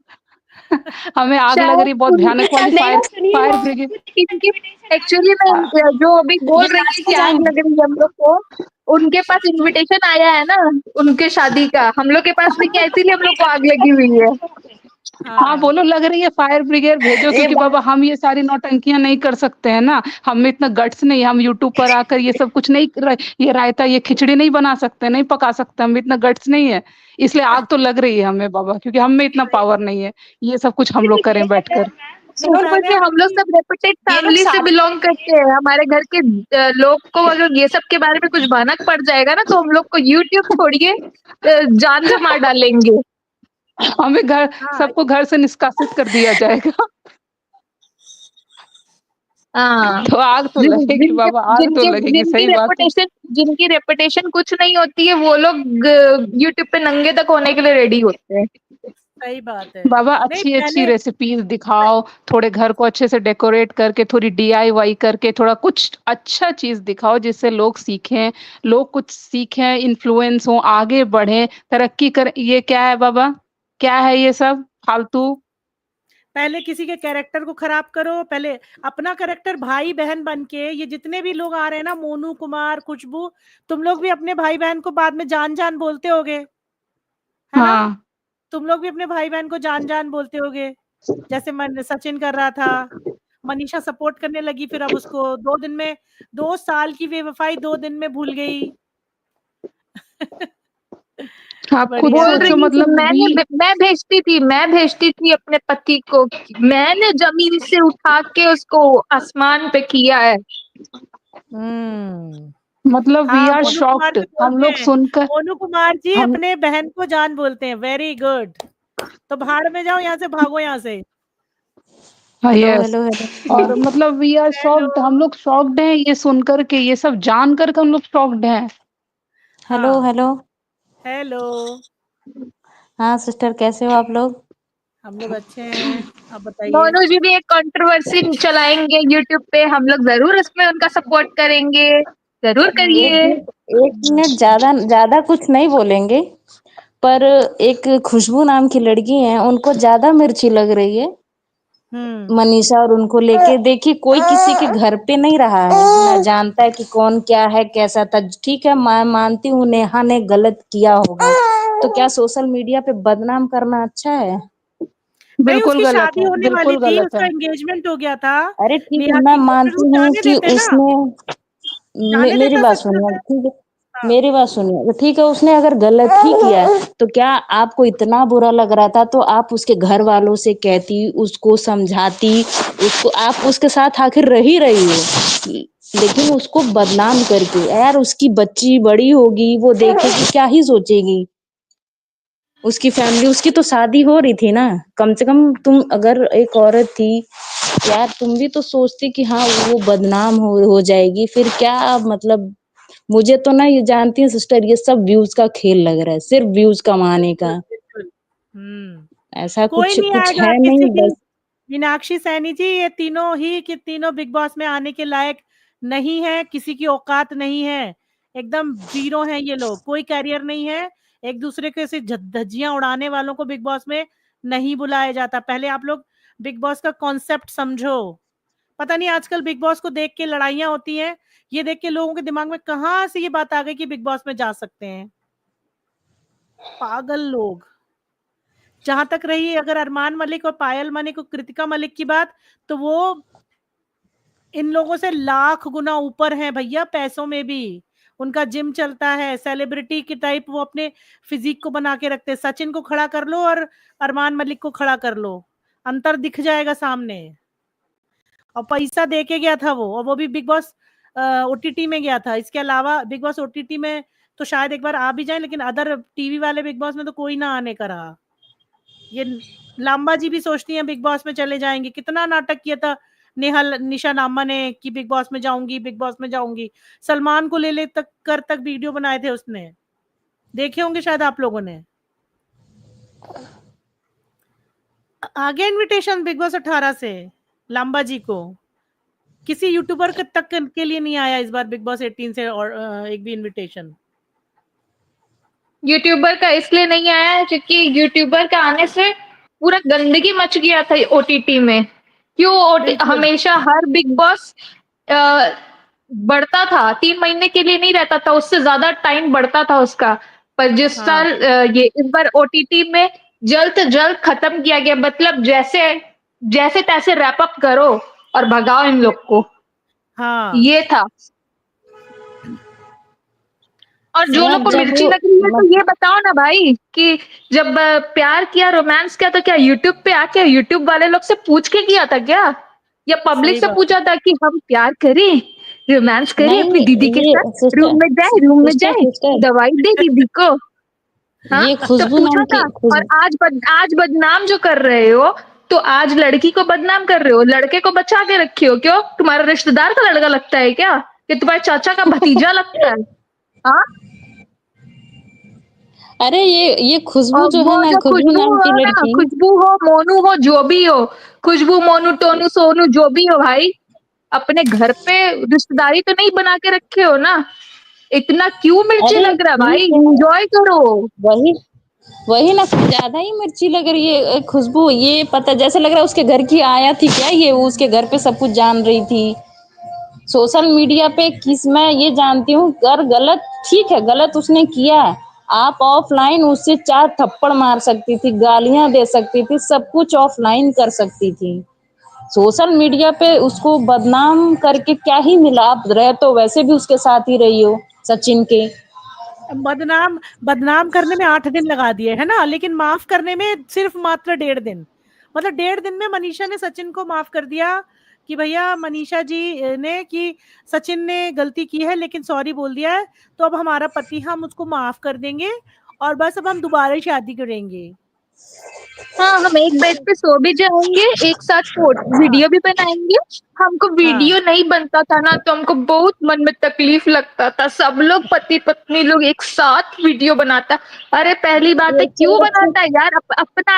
हमें आग लग शायद रही, बहुत उनके भयानक वाली साथ फायर, सुनिए फायर ना, ब्रिगेड। इनकी एक्चुअली में जो अभी ये बोल रही नाच थी के कि आग जाएंगे। लग रही है हम लोग को, उनके पास इनविटेशन आया है ना उनके शादी का। हम लोग के पास भी क्या, इसीलिए हम लोग को आग लगी हुई है। हाँ हाँ बोलो, लग रही है, फायर ब्रिगेड भेजो, ये क्योंकि बात बाबा हम ये सारी नौटंकियां नहीं कर सकते हैं ना। हम में इतना गट्स नहीं, हम यूट्यूब पर आकर ये सब कुछ नहीं ये रायता, ये खिचड़ी नहीं बना सकते, नहीं पका सकते, हम में इतना गट्स नहीं है। इसलिए आग तो लग रही है हमें बाबा, क्योंकि हम में इतना पावर नहीं है ये सब कुछ हम लोग करें बैठकर। तो और मैंने वैसे हम लोग आपकी, सब रेपुटेड ये लोग फैमिली से शादी बिलोंग करते हैं। हमारे घर के लोग को अगर ये सब के बारे में कुछ भनक पड़ जाएगा ना, तो हम लोग को यूट्यूब छोड़िए जान से मार डालेंगे। हमें घर, हाँ सबको घर से निष्कासित कर दिया जाएगा। हाँ। तो आग तो जिन लगेगी जिनके बाबा, आग तो जिनके लगेगी, सही बात है। जिनकी रेपुटेशन कुछ नहीं होती है, वो लोग यूट्यूब पे नंगे तक होने के लिए रेडी होते हैं। सही बात है। बाबा नहीं अच्छी अच्छी मैंने, रेसिपीज दिखाओ, थोड़े घर को अच्छे से डेकोरेट करके, थोड़ी डीआईवाई करके, थोड़ा कुछ अच्छा चीज दिखाओ जिससे लोग सीखें, लोग कुछ सीखें, इन्फ्लुएंस हो, आगे बढ़े, तरक्की कर। ये क्या है बाबा, क्या है ये सब फालतू? पहले किसी के कैरेक्टर को खराब करो, पहले अपना कैरेक्टर भाई बहन बन के, ये जितने भी लोग आ रहे हैं ना, मोनू कुमार, खुशबू, तुम लोग भी अपने भाई बहन को बाद में जान जान बोलते होगे, है ना? हाँ तुम लोग भी अपने भाई बहन को जान जान बोलते होगे, जैसे मन सचिन कर रहा था। मनीषा सपोर्ट करने लगी, फिर अब उसको 2 दिन में, 2 साल की बेवफाई 2 दिन में भूल गई। आप खुद बढ़िया बोल है। सोचो, रही थी मतलब वी मैं भेजती थी अपने पति को। मैंने जमीन से उठा के उसको आसमान पे किया है। हम्म। मतलब वी हाँ आर मोनू कुमार शॉक्ड, भी हम बोलते लोग हैं, सुनकर। मोनू कुमार जी हम अपने बहन को जान बोलते हैं, वेरी गुड। तो भाड़ में जाओ, यहाँ से भागो यहाँ से। हेलो यस, हेलो हेलो और मतलब वी आर हेलो। शॉक्ड, हम लोग शॉक्ड हैं ये सुन करके, ये सब जान करके हम लोग शॉक्ड हैं। हेलो हाँ हेलो। हेलो। हाँ सिस्टर, कैसे हो आप लोग? हम लोग अच्छे हैं, आप बताइए। मोनू जी भी एक कंट्रोवर्सी चलाएंगे यूट्यूब पे, हम लोग जरूर उसमें उनका सपोर्ट करेंगे। जरूर एक करिए। मिनट, एक मिनट, ज्यादा ज्यादा कुछ नहीं बोलेंगे, पर एक खुशबू नाम की लड़की है, उनको ज्यादा मिर्ची लग रही है हम्म। मनीषा और उनको लेके। देखिए, कोई किसी के घर पे नहीं रहा है ना, जानता है कि कौन क्या है कैसा था। ठीक है, मैं मानती हूँ नेहा ने गलत किया होगा, तो क्या सोशल मीडिया पे बदनाम करना अच्छा है? नहीं बिल्कुल उसकी गलत शादी है, होने वाली बिल्कुल थी, गलत उसका है। एंगेजमेंट हो गया था अरे ठीक है, नेहा मैं की, तो फिर वो मानती हूँ जाने कि देते ना, उसने जाने मेरी देता बात सब कुछ सुनिए, है। ठीक है, हाँ। मेरी बात सुनिए। तो ठीक है, उसने अगर गलत ही किया, तो क्या आपको इतना बुरा लग रहा था तो आप उसके घर वालों से कहती, उसको समझाती, उसको, आप उसके साथ आखिर रह ही रही हो, लेकिन उसको बदनाम करके। यार उसकी बच्ची बड़ी होगी, वो देखेगी, क्या ही सोचेगी? उसकी फैमिली, उसकी तो शादी हो रही थी ना, कम से कम तुम अगर एक औरत थी यार, तुम भी तो सोचती कि हाँ वो बदनाम हो जाएगी, फिर क्या मतलब। मुझे तो ना, ये जानती है सिस्टर, ये सब व्यूज का खेल लग रहा है, सिर्फ व्यूज कमाने बिल्कुल, का। बिल्कुल। हुँ। ऐसा कोई कुछ नहीं कुछ आएगा है किसी नहीं, की। बस। मीनाक्षी सैनी जी, ये तीनों ही के तीनों बिग बॉस में आने के लायक नहीं है, किसी की औकात नहीं है। एकदम ज़ीरो हैं ये लोग, कोई करियर नहीं है। एक दूसरे के से धज्जियाँ उड़ाने वालों को बिग बॉस में नहीं बुलाया जाता। पहले आप लोग बिग बॉस का कॉन्सेप्ट समझो। पता नहीं आजकल बिग बॉस को देख के लड़ाइयाँ होती हैं, ये देख के लोगों के दिमाग में कहाँ से ये बात आ गई कि बिग बॉस में जा सकते हैं। पागल लोग। जहां तक रही अगर अरमान मलिक और पायल मलिक और कृतिका मलिक की बात, तो वो इन लोगों से लाख गुना ऊपर हैं भैया, पैसों में भी। उनका जिम चलता है, सेलिब्रिटी की टाइप वो अपने फिजिक को बना के रखते हैं। सचिन को खड़ा कर लो और अरमान मलिक को खड़ा कर लो, अंतर दिख जाएगा सामने। और पैसा दे के गया था वो, और वो भी बिग बॉस ओटीटी में गया था। इसके अलावा बिग बॉस ओटीटी में तो शायद एक बार आ भी जाए, लेकिन अदर टीवी वाले बिग बॉस में तो कोई ना आने का रहा। ये लांबा जी भी सोचती हैं बिग बॉस में चले जाएंगे। कितना नाटक किया था नेहा निशा नामा ने कि बिग बॉस में जाऊंगी, बिग बॉस में जाऊंगी। सलमान को ले ले तक वीडियो बनाए थे उसने, देखे होंगे शायद आप लोगों ने। आ गया इनविटेशन बिग बॉस 18 से लांबा जी को। किसी यूट्यूबर तक के लिए नहीं आया इस बार बिग बॉस 18 से, और एक भी इनविटेशन। यूट्यूबर का इसलिए नहीं आया है क्योंकि यूट्यूबर का आने से पूरा गंदगी मच गया था ओटीटी में। क्यों बिल्कुल। हमेशा हर बिग बॉस बढ़ता था, 3 महीने के लिए नहीं रहता था, उससे ज्यादा टाइम बढ़ता था उसका। पर जिस हाँ, साल ये इस बार ओटीटी में जल्द से जल्द खत्म किया गया, मतलब जैसे जैसे तैसे रैप अप करो और भगाओ इन लोग को, हाँ। ये था। और जो सही लोग यार को बोल जब रहे मिर्ची हैं। लग रही है तो मत, ये बताओ ना भाई कि जब प्यार किया, रोमांस किया, तो क्या यूट्यूब पे आके यूट्यूब वाले लोग से पूछ के किया था क्या, या पब्लिक सही से बात है। पूछा था कि हम प्यार करें, रोमांस करें अपनी नहीं, दीदी के ये साथ, सिस्टर, रूम में सिस्टर जाए, सिस्टर दवाई दे दीदी को। हाँ, ये तो खुशबू पूछा नाम था। की और खुश आज बदनाम जो कर रहे हो, तो आज लड़की को बदनाम कर रहे हो, लड़के को बचा के रखे हो। क्यों, तुम्हारा रिश्तेदार का लड़का लगता है क्या, कि तुम्हारे चाचा का भतीजा लगता है? हाँ। अरे ये खुशबू और जो वो है ना, जो खुशबू खुशबू नाम की हो ना, लड़की। खुशबू हो, मोनू हो, जो भी हो, खुशबू, मोनू, टोनू, सोनू, जो भी हो भाई, अपने घर पे रिश्तेदारी तो नहीं बना के रखे हो ना। इतना क्यों मिर्ची अरे लग रहा है भाई, ठीक है, एंजॉय करो। वही वही ना, कुछ ज्यादा ही मिर्ची लग रही है। खुशबू, ये पता जैसे लग रहा है उसके घर की आया थी क्या, ये वो उसके घर पे सब कुछ जान रही थी। सोशल मीडिया पे किस, मैं ये जानती हूँ, कर गलत, ठीक है गलत उसने किया, आप ऑफलाइन उससे 4 थप्पड़ मार सकती थी, गालियां दे सकती थी, सब कुछ ऑफलाइन कर सकती थी। सोशल मीडिया पे उसको बदनाम करके क्या ही मिला, आप रहे तो वैसे भी उसके साथ ही रही हो, सचिन के। बदनाम बदनाम करने में 8 दिन लगा दिए है ना, लेकिन माफ करने में सिर्फ मात्र 1.5 दिन। मतलब 1.5 दिन में मनीषा ने सचिन को माफ कर दिया कि भैया मनीषा जी ने कि सचिन ने गलती की है लेकिन सॉरी बोल दिया है, तो अब हमारा पति हम उसको माफ कर देंगे और बस अब हम दोबारा शादी करेंगे। हाँ, हम एक बेड पे सो भी जाएँगे, एक साथ वीडियो भी बनाएँगे। हमको हाँ, वीडियो नहीं बनता था ना, तो हमको बहुत मन में तकलीफ लगता था। सब लोग पति-पत्नी लोग एक साथ वीडियो बनाता। अरे पहली बात है, क्यों बनाता है यार? अपना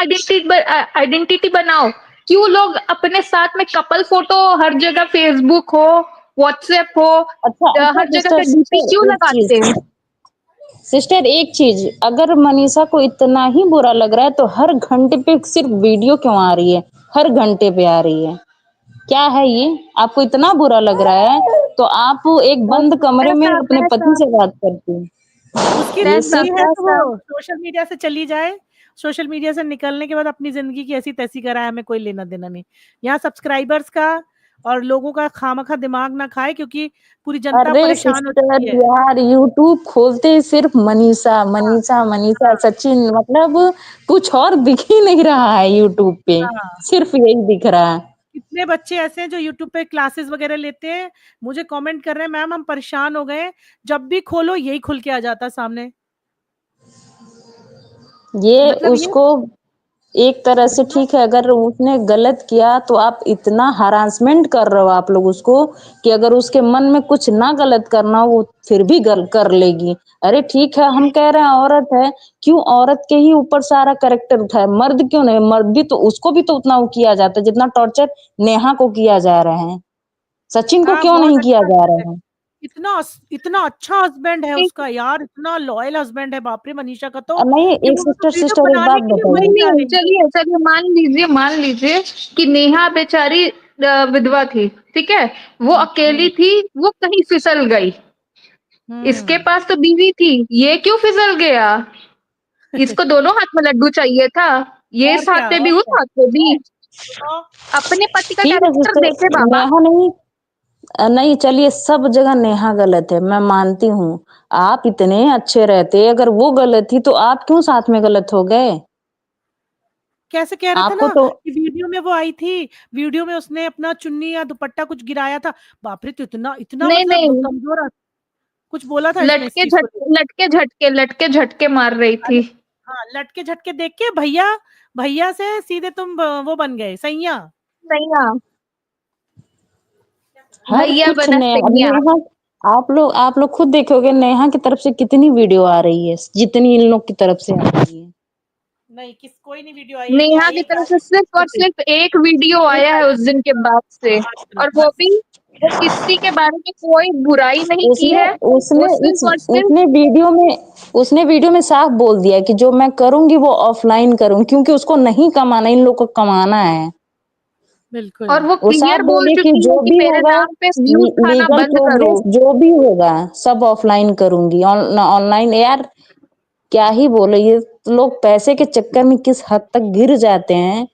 आइडेंटिटी बनाओ। क्यों लोग अपने साथ में कपल फोटो हर जगह, फेसबुक हो, व्हाट्सएप हो, अच्छा अच्छा हर जगह सिस्टर, का डीपी क्यों सिस्टर एक लगाते चीज, हैं? सिस्टर एक चीज, अगर मनीषा को इतना ही बुरा लग रहा है तो हर घंटे पे सिर्फ वीडियो क्यों आ रही है, हर घंटे पे आ रही है, क्या है ये? आपको इतना बुरा लग रहा है तो आप एक बंद कमरे में पैसा, अपने पति पैसा, से बात करती हैं। उसकी ये पैसा, जिंदगी सब है तो पैसा। वो सोशल मीडिया से चली जाए। सोशल मीडिया से निकलने के बाद अपनी जिंदगी की ऐसी तैसी कराए, हमें कोई लेना देना नहीं। यहाँ सब्सक्राइबर्स का और लोगों का खामखा दिमाग ना खाए, क्योंकि पूरी जनता अरे परेशान हो सिस्टर चुकी है। यार, यूट्यूब खोलते ही सिर्फ मनीषा हाँ, मनीषा मनीषा हाँ, सचिन, मतलब कुछ और दिख ही नहीं रहा है यूट्यूब पे, हाँ। सिर्फ यही दिख रहा है। कितने बच्चे ऐसे हैं जो यूट्यूब पे क्लासेस वगैरह लेते हैं, मुझे कमेंट कर रहे हैं मैम हम परेशान हो गए, जब भी खोलो यही खुल के आ जाता सामने। ये मतलब ये उसको एक तरह से ठीक है, अगर उसने गलत किया तो आप इतना हरासमेंट कर रहे हो आप लोग उसको, कि अगर उसके मन में कुछ ना गलत करना हो वो फिर भी कर लेगी। अरे ठीक है, हम कह रहे हैं औरत है, क्यों औरत के ही ऊपर सारा करेक्टर उठाए, मर्द क्यों नहीं? मर्द भी तो, उसको भी तो उतना वो किया जाता है जितना टॉर्चर नेहा को किया जा रहा है, सचिन को हाँ, क्यों बहुत नहीं किया अच्छा जा हस्बैंड है। रहा है? इतना अच्छा हस्बैंड है उसका यार, इतना लॉयल हस्बैंड है, बाप रे मनीषा का तो, नहीं, कि एक वो तो वीडियो सिस्टर एक बनाने बात के लिए नहीं बताइए। वहीं जा नहीं, रही है। चलिए चलिए, मान लीजिए कि नेहा बेचारी विधवा थी, ठीक है, वो अकेली थी, वो कहीं फिसल गई, इसके हम्म। पास तो बीवी थी, ये क्यों फिसल गया? इसको दोनों हाथ में लड्डू चाहिए था, ये इस हाथ पे भी और उस क्या हाथ पे भी। बताओ। अपने पति का ठीक है कैरेक्टर सिस्टर, देखे बाबा। नेहा नहीं, नहीं चलिए, सब जगह नेहा गलत है, मैं मानती हूँ। आप इतने अच्छे रहते, अगर वो गलत थी तो आप क्यों साथ में गलत हो गए? कैसे कह रहे थे आपको ना तो कि वीडियो में वो आई थी, वीडियो में उसने अपना चुन्नी या दुपट्टा कुछ गिराया था, बाप रे, तो इतना इतना नहीं मतलब नहीं, कमजोर कुछ बोला था इसने इस लटके चीज को झटके लटके झटके लटके झटके मार रही अरे थी। हाँ, लटके झटके देख के भैया, भैया से सीधे तुम वो बन गए सैया। सैया, हर भैया कुछ बना नेहा, सैया। आप लोग खुद देखोगे नेहा की तरफ से कितनी वीडियो आ रही है, जितनी इन लोग की तरफ से आ रही है। नहीं, कोई नहीं वीडियो आई, नेहा की तरफ से सिर्फ और सिर्फ एक वीडियो एक आया है आई उस दिन के बाद से, आज और तक वो बस। भी, वो किसी के बारे में कोई बुराई नहीं की उसने है, वो उसने सिर्फ और सिर्फ। उसने वीडियो में साफ बोल दिया कि जो मैं करूंगी वो ऑफलाइन करूंगी, क्योंकि उसको नहीं कमाना, इन लोग को कमाना है। बिल्कुल। और वो वो साफ क्लियर बोल बोली कि चुकी है जो कि भी मेरे होगा, नाम पे व्यूज खाना लीगल बंद करो। प्रोग्रेस जो भी होगा सब ऑफलाइन करूंगी, ऑनलाइन यार क्या ही बोले, ये लोग पैसे के चक्कर में किस हद तक गिर जाते हैं,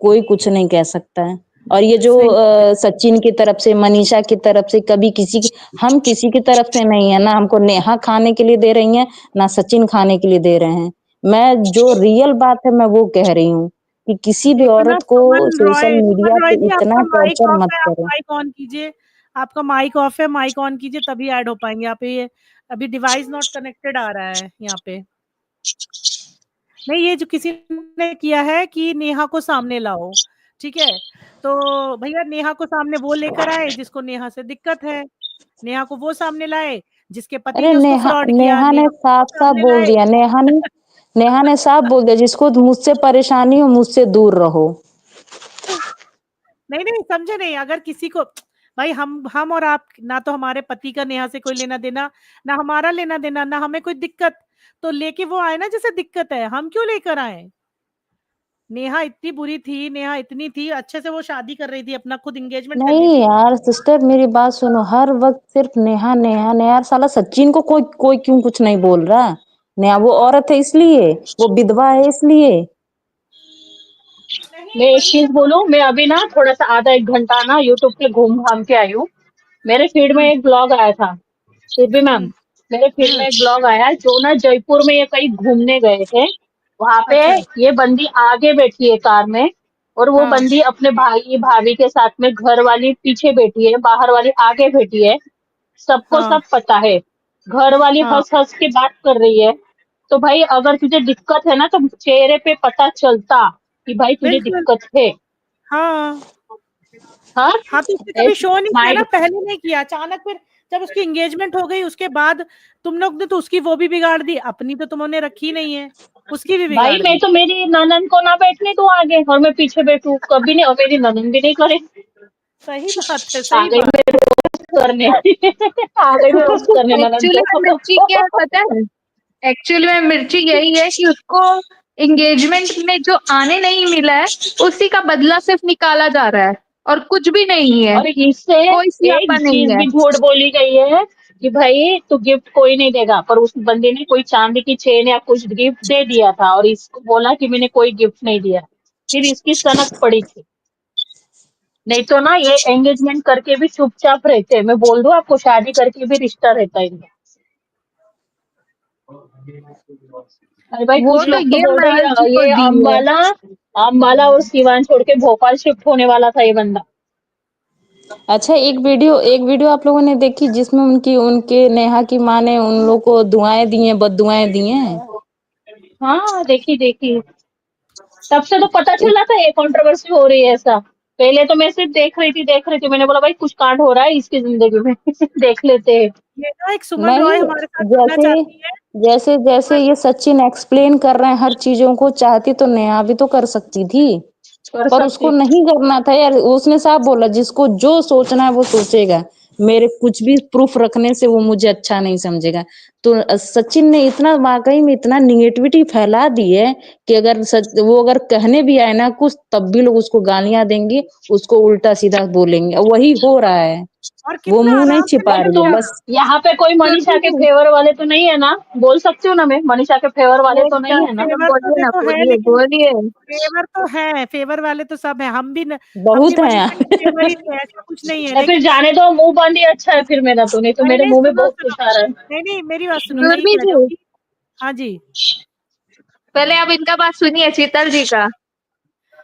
कोई कुछ नहीं कह सकता है। और ये जो सही। सचिन की तरफ से, मनीषा की तरफ से, कभी किसी की, हम किसी की तरफ से नहीं है ना, हमको नेहा खाने के लिए दे रही हैं ना सचिन खाने के लिए दे रहे हैं। मैं जो रियल बात है मैं वो कह रही हूँ कि किसी भी एक मिनट, औरत को सोशल मीडिया सुमन रॉय पे जी, इतना आपका माइक टॉर्चर ऑफ मत है, आप करो। माइक ऑन कीजिए। आपका माइक ऑफ है, माइक ऑन कीजिए तभी ऐड हो पाएंगे आप। ये अभी डिवाइस नॉट कनेक्टेड आ रहा है यहाँ पे। नहीं, ये जो किसी ने किया है कि नेहा को सामने लाओ, ठीक है, तो भैया नेहा को सामने वो लेकर आए जिसको नेहा से दिक्कत है, नेहा को वो सामने लाए जिसके पति अरे ने उसको नेहा फ्रॉड किया, नेहा ने नेहा को वो साफ साफ सामने बोल लाए। दिया, नेहा ने साफ बोल दिया, जिसको मुझसे परेशानी हो मुझसे दूर रहो। नहीं नहीं, समझे नहीं, अगर किसी को, भाई हम और आप, ना तो हमारे पति का नेहा से कोई लेना देना, ना हमारा लेना देना, ना हमें कोई दिक्कत, तो लेके वो आए ना जैसे दिक्कत है, हम क्यों लेकर आए? नेहा इतनी बुरी थी, नेहा इतनी थी, अच्छे से वो शादी कर रही थी, अपना खुद एंगेजमेंट कर ली नहीं थी। यार सिस्टर, मेरी बात सुनो, हर वक्त सिर्फ नेहा नेहा नेहा यार, साला सचिन को कोई कोई क्यों कुछ नहीं बोल रहा? नेहा वो औरत है इसलिए, वो विधवा है इसलिए। नहीं मैं एक वही है चीज बोलूं, मैं अभी ना थोड़ा सा आधा एक घंटा ना यूट्यूब पे घूम घाम के आई हूँ। मेरे फीड में हम्म एक ब्लॉग आया था, शिल्पी मैम, हम्म मेरे फीड में हम्म एक ब्लॉग आया जो ना जयपुर में ये कहीं घूमने गए थे। वहां पे अच्छा। ये बंदी आगे बैठी है कार में, और वो हाँ बंदी अपने भाई भाभी के साथ में, घर वाली पीछे बैठी है, बाहर वाली आगे बैठी है। सबको हाँ सब पता है, घर वाली हाँ हंस हंस के बात कर रही है। तो भाई अगर तुझे दिक्कत है ना तो चेहरे पे पता चलता कि भाई तुझे बिल्कुल। दिक्कत है। हाँ हाँ, हाँ, तो उसने कभी शो नहीं किया ना, माइंड। पहले नहीं किया, अचानक फिर जब उसकी एंगेजमेंट हो गई उसके बाद तुम लोग ने तो उसकी वो भी बिगाड़ दी, अपनी तो तुमने रखी नहीं है, उसकी भी भाई बिगाड़ मैं दी। तो मेरी ननन को ना बैठने दूं आगे और मैं पीछे बैठूं, कभी नहीं, और मेरी ननन भी नहीं करे। सही बात है, आ सही गई बात मैं रोस्ट करने आ गई मैं रोस्ट करने ननन एक्चुअली में मिर्ची को। क्या है पता है, एक्चुअली में मिर्ची यही है कि उसको एंगेजमेंट में जो आने नहीं मिला है, उसी का बदला सिर्फ निकाला जा रहा है, और कुछ भी नहीं है, और इससे कोई एक सियापा नहीं चीज है। भी झूठ बोली गई है कि भाई तू गिफ्ट कोई नहीं देगा, पर उस बंदे ने कोई चांदी की चेन या कुछ गिफ्ट दे दिया था और इसको बोला कि मैंने कोई गिफ्ट नहीं दिया, फिर इसकी सनक पड़ी थी। नहीं तो ना ये एंगेजमेंट करके भी चुपचाप रहते हैं, मैं बोल दूं आपको, शादी करके भी रिश्ता रहता है इनका। अरे भाई वो कुछ ये तो लोग तो ये बोल रहे महल हैं को ये दी है। अम्बाला और सीवान छोड़ के भोपाल शिफ्ट होने वाला था ये बंदा। अच्छा, एक वीडियो आप लोगों ने देखी जिसमें उनकी उनके नेहा की माँ ने उन लोग को दुआएं दी हैं, बददुआएं दी हैं? हाँ, देखी। तब से तो पता चला था ये कंट्रोवर्सी हो रही है ऐसा। पहले तो मैं सिर्फ देख रही थी। मैंने बोला भाई कुछ कांड हो रहा है इसकी ज़िंदगी में देख लेते हैं। ये ना एक सुमन रॉय नहीं, हमारे साथ जुड़ना जैसे चाहती है। जैसे जैसे ये सचिन एक्सप्लेन कर रहे हैं हर चीजों को, चाहती तो नेहा भी तो कर सकती थी, कर पर उसको सकती। नहीं करना था यार। उसने साफ बोला जिसको जो सोचना है वो सोचेगा, मेरे कुछ भी प्रूफ रखने से वो मुझे अच्छा नहीं समझेगा। तो सचिन ने इतना वाकई में इतना निगेटिविटी फैला दी है कि वो अगर कहने भी आए ना कुछ, तब भी लोग उसको गालियां देंगे, उसको उल्टा सीधा बोलेंगे, और वही हो रहा है। और वो कितना मुंह नहीं आराम से छिपा बोल रही है तुम दिया। बस। यहाँ पे कोई मनीषा के फेवर वाले तो नहीं है ना? बोल सकती हूँ ना मैं? मनीषा के फेवर वाले तो नहीं है ना? एकदम फेवर तो बोलिए ना, देखो है, बोलिए, लेकिन बोलिए। फेवर तो है, फेवर वाले तो सब है। हम भी बहुत है। मनीषा के फेवर ही थे, ऐसा कुछ नहीं है। या फिर लेकिन जाने दो, मुंह बंद ही अच्छा है फिर मेरा तो, नहीं तो नहीं मेरे नहीं, मुंह में सुनो बहुत सुनो, कुछ आ रहा है। नहीं नहीं, मेरी बात सुनो, नहीं सुरभि कह रही जी, हूँ। हाँ जी, पहले आप इनका बात सुनिए, शीतल जी का।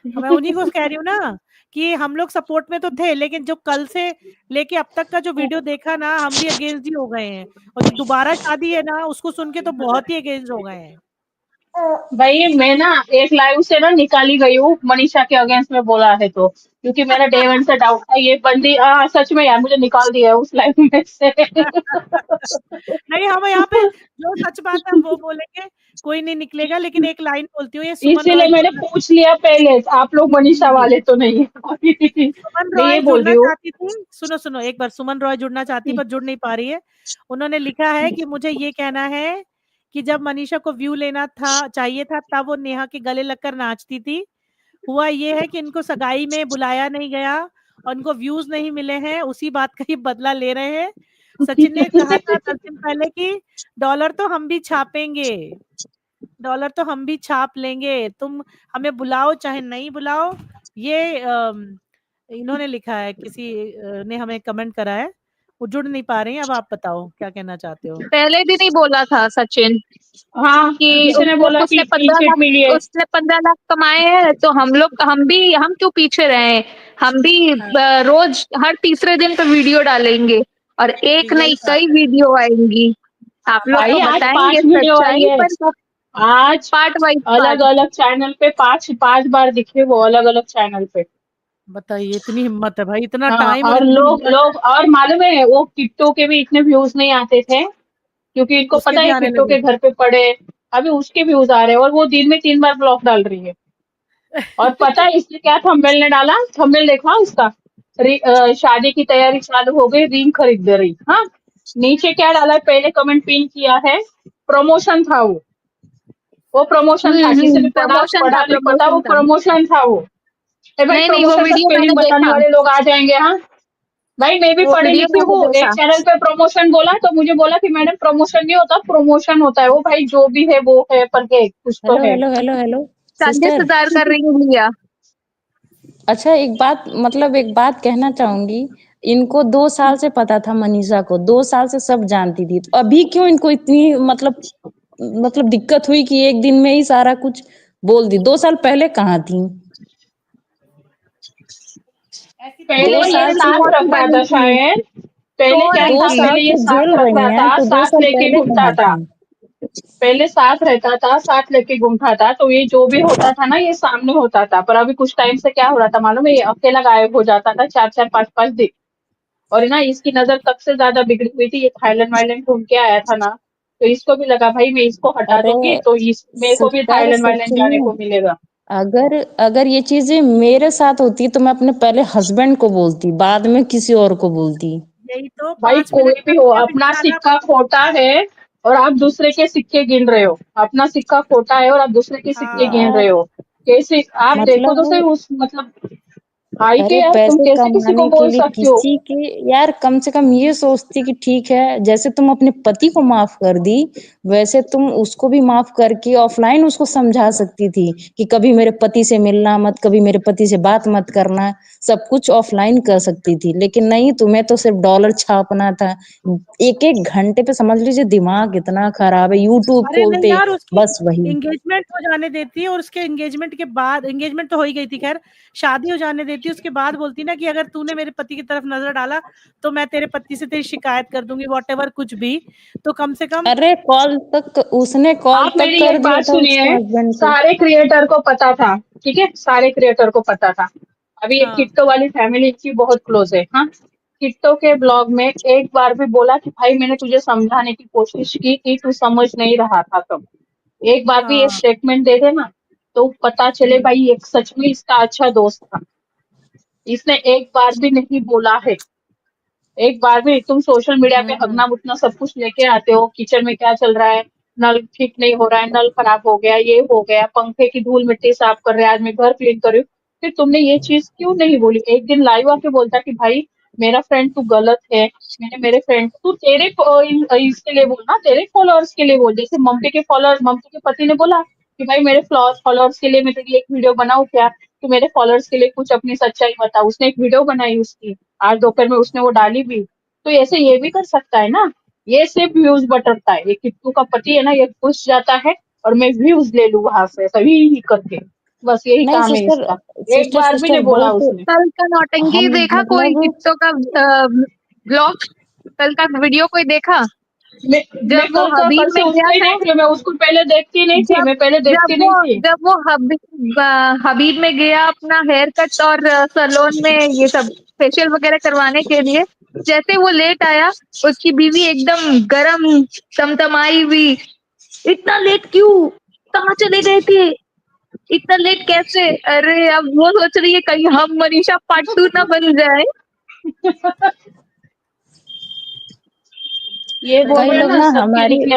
मैं उन्हीं को कह रही हूँ ना कि हम लोग सपोर्ट में तो थे, लेकिन जो कल से लेके अब तक का जो वीडियो देखा ना, हम भी अगेंस्ट ही हो गए हैं। और जो दोबारा शादी है ना, उसको सुन के तो बहुत ही अगेंस्ट हो गए हैं। भाई मैं ना एक लाइव से ना निकाली गई हूँ मनीषा के अगेंस्ट में बोला है तो, क्योंकि मेरा डे वन से डाउट था ये बंदी। सच में यार मुझे निकाल दिया है उस लाइव में से। नहीं, हम यहाँ पे जो सच बात है हम वो बोलेंगे, कोई नहीं निकलेगा। लेकिन एक लाइन बोलती हूँ, ये सुमन इसीलिए रॉय मैंने जुड़ना, पूछ लिया पहले, आप लोग जी मनीषा जी, वाले तो नहीं है। सुमन मैं ये रॉय बोल जुड़ना रही हूँ। चाहती थी। सुनो सुनो, एक बार सुमन रॉय जुड़ना चाहती पर जुड़ नहीं पा रही है। उन्होंने लिखा है कि मुझे ये कहना है कि जब मनीषा को व्यू लेना था चाहिए था, तब वो नेहा के गले लगकर नाचती थी। हुआ ये है कि इनको सगाई में बुलाया नहीं गया और इनको व्यूज नहीं मिले हैं, उसी बात का ही बदला ले रहे हैं। सचिन ने कहा था 10 दिन पहले कि डॉलर तो हम भी छापेंगे, डॉलर तो हम भी छाप लेंगे, तुम हमें बुलाओ चाहे नहीं बुलाओ। ये इन्होंने लिखा है, किसी ने हमें कमेंट करा है। वो जुड़ नहीं पा रही हैं। अब आप बताओ क्या कहना चाहते हो। पहले दिन ही बोला था सचिन हाँ, कि किसी ने बोला कि उसने क्लीन 15 चिट लाख मिली है। उसने 15 लाख कमाए हैं, तो हम क्यों पीछे रहे? हम भी हाँ, रोज हर तीसरे दिन पे वीडियो डालेंगे, और एक यही नहीं बात कई है। वीडियो आएंगी। आप लोग भाई को आज बताएंगे 5 वीडियो आई सच्चाई, है। पर आज पार्ट वाइज अलग पार्ट। अलग चैनल पे पांच पांच बार दिखे वो, अलग अलग चैनल पे। बताइए, इतनी हिम्मत है भाई, इतना हाँ, टाइम और और इतनी लोग हिम्मत है। लोग और मालूम है वो किट्टू के भी इतने व्यूज नहीं आते थे, क्योंकि इनको उसके पता भी है आने किट्टू लगे। के घर पे पड़े। अभी उसके व्यूज आ रहे हैं और वो दिन में 3 बार ब्लॉग डाल रही है। और पता है इसने क्या थंबनेल ने डाला? थंबनेल देखा उसका? शादी की तैयारी चालू हो गई, रिंग खरीद रही। हाँ, नीचे क्या डाला है? पहले कमेंट पिन किया है, प्रमोशन था वो प्रमोशन था, किसी ने पढ़ा प्रमोशन था, पढ़ा नहीं पता, वो प्रमोशन था। प्रमोशन था वो। ए भाई, नहीं नहीं, वो प्रमोशन से वीडियो स्पेलिंग मैंने बताने देखा, वाले लोग आ जाएंगे? हाँ भाई, मैं भी वो पढ़ी वीडियो लिखी मैंने हूँ। एक देखा। चैनल पे प्रमोशन बोला तो मुझे बोला कि मैडम प्रमोशन नहीं होता, प्रमोशन होता है। वो भाई जो भी है वो है, पर है कुछ तो हेलो है। Hello hello hello 40,000 sister. का रिंग लिया। अच्छा, एक बात कहना चाहूंगी। इनको 2 साल से पता था, मनीषा को 2 साल से सब जानती थी, तो अभी क्यों इनको इतनी मतलब दिक्कत हुई कि एक दिन में ही सारा कुछ बोल दी? 2 साल पहले कहाँ थी? पहले दो ये साल से साथ बहुत रखता बनी था थी, शायद। पहले सो क्या रही दो था? थी। साल पहले ये से साथ झेल रही रखता हैं, था, तो दो साथ साल लेके पहले घूमता कहाँ था। थी? पहले साथ रहता था, साथ लेके घूमता था, तो ये जो भी होता था ना ये सामने होता था। पर अभी कुछ टाइम से क्या हो रहा था मालूम है? ये अकेला गायब हो जाता था 4-4 5-5 दिन। और ना इसकी नजर तब से ज्यादा बिगड़ी हुई थी, ये थाईलैंड वाईलैंड घूम के आया था ना, तो इसको भी लगा भाई मैं इसको हटा अरे दूंगी तो इस मेरे को भी सिस्टर थाईलैंड सच वाईलैंड जाने में, को मिलेगा। अगर अगर ये चीजें मेरे साथ होती तो मैं अपने पहले हस्बैंड को बोलती, बाद में किसी और को बोलती। यही तो भाई 5 मिनट कोई का भी हो, वीडियो अपना बेचारा सिक्का खोटा है और आप दूसरे के सिक्के गिन रहे हो। अपना सिक्का खोटा है और आप दूसरे के सिक्के हाँ, गिन यार रहे हो। कैसे? आप यही देखो तो सही मतलब, उस मतलब भाई के, अरे यार तुम पैसे कैसे किसी को कमाने के बोल लिए सकते हो? किसी के, यार कम से कम ये सोचती कि ठीक है, जैसे तुम अपने पति को माफ कर दी, वैसे तुम उसको भी माफ करके ऑफलाइन उसको समझा सकती थी कि कभी मेरे पति से मिलना मत, कभी मेरे पति से बात मत करना, सब कुछ ऑफलाइन कर सकती थी। लेकिन नहीं, तुम्हें तो सिर्फ डॉलर छापना था। एक एक घंटे पे समझ लीजिए दिमाग इतना खराब है, यूट्यूब अरे नहीं खोलते यार, उसकी बस वही। एंगेजमेंट हो जाने देती और उसके एंगेजमेंट के बाद, एंगेजमेंट तो हो ही गई थी खैर, शादी हो जाने देती होती उसके बाद बोलती ना कि अगर तूने मेरे पति की तरफ नजर डाला तो मैं तेरे पति से तेरी शिकायत कर दूंगी, व्हाटएवर कुछ भी। तो कम से कम अरे कॉल तक उसने कॉल आप तक मेरी कर एक दिया बात था उसके सुनिए, हस्बैंड को। सारे क्रिएटर को पता था, ठीक है, सारे क्रिएटर को पता था। अभी एक हाँ किट्टो वाली फैमिली की बहुत क्लोज है, हाँ। किट्टो के ब्लॉग में एक बार भी बोला कि भाई मैंने तुझे समझाने की कोशिश की थी, तू समझ नहीं रहा था। तब एक बार भी ये हाँ स्टेटमेंट दे दे ना, तो पता चले भाई एक सच में इसका अच्छा दोस्त था। इसने एक बार भी नहीं बोला है, एक बार भी। तुम सोशल मीडिया पे हगना मुतना सब कुछ लेके आते हो, किचन में क्या चल रहा है, नल ठीक नहीं हो रहा है, नल खराब हो गया, ये हो गया, पंखे की धूल मिट्टी साफ कर रहे हैं, आज मैं घर क्लीन कर रही हूँ, फिर तुमने ये चीज क्यों नहीं बोली? एक दिन लाइव आके बोलता कि भाई मेरा फ्रेंड तू गलत है, मैंने मेरे फ्रेंड, तू तेरे इसके लिए बोल ना, तेरे फॉलोअर्स के लिए बोल। जैसे मम्मी के फॉलोअर्स, मम्मी के पति ने बोला कि भाई मेरे फॉलोअर्स के लिए मैं तेरी एक वीडियो बनाऊं क्या, तो मेरे फॉलोअर्स के लिए कुछ अपनी सच्चाई बता। उसने एक वीडियो बनाई उसकी, आज दोपहर में उसने वो डाली भी। तो ऐसे ये भी कर सकता है ना, ये सिर्फ व्यूज बटरता है। ये किट्टू का पति है ना, ये घुस जाता है और मैं व्यूज ले लूं वहां से सही करके, बस यही नहीं काम है सिस्टर, इसका। एक बार भी नहीं सिस्टर बोला बहुत उसने। कल का नौटंकी हम देखा कोई? मतलब किट्टो का ब्लॉग, कल का वीडियो कोई देखा? मैं जब वो कल हबीब से में गया उसका ही था, देख रही हूँ। मैं उसको पहले देखती नहीं थी, जब मैं पहले देखती नहीं थी। जब वो हबीब में गया अपना हेयर कट और सैलून में ये सब फेशियल वगैरह करवाने के लिए, जैसे वो लेट आया, उसकी बीवी एकदम गरम तमतमाई हुई, इतना लेट क्यों, कहाँ चले गए थे, इतना लेट कैसे? अरे अब वो सोच रही है कहीं हम मनीषा पार्ट 2 ना बन जाए। ये बोल कई रहे हैं लोग ना, ना सबकी हमारी वीकनेस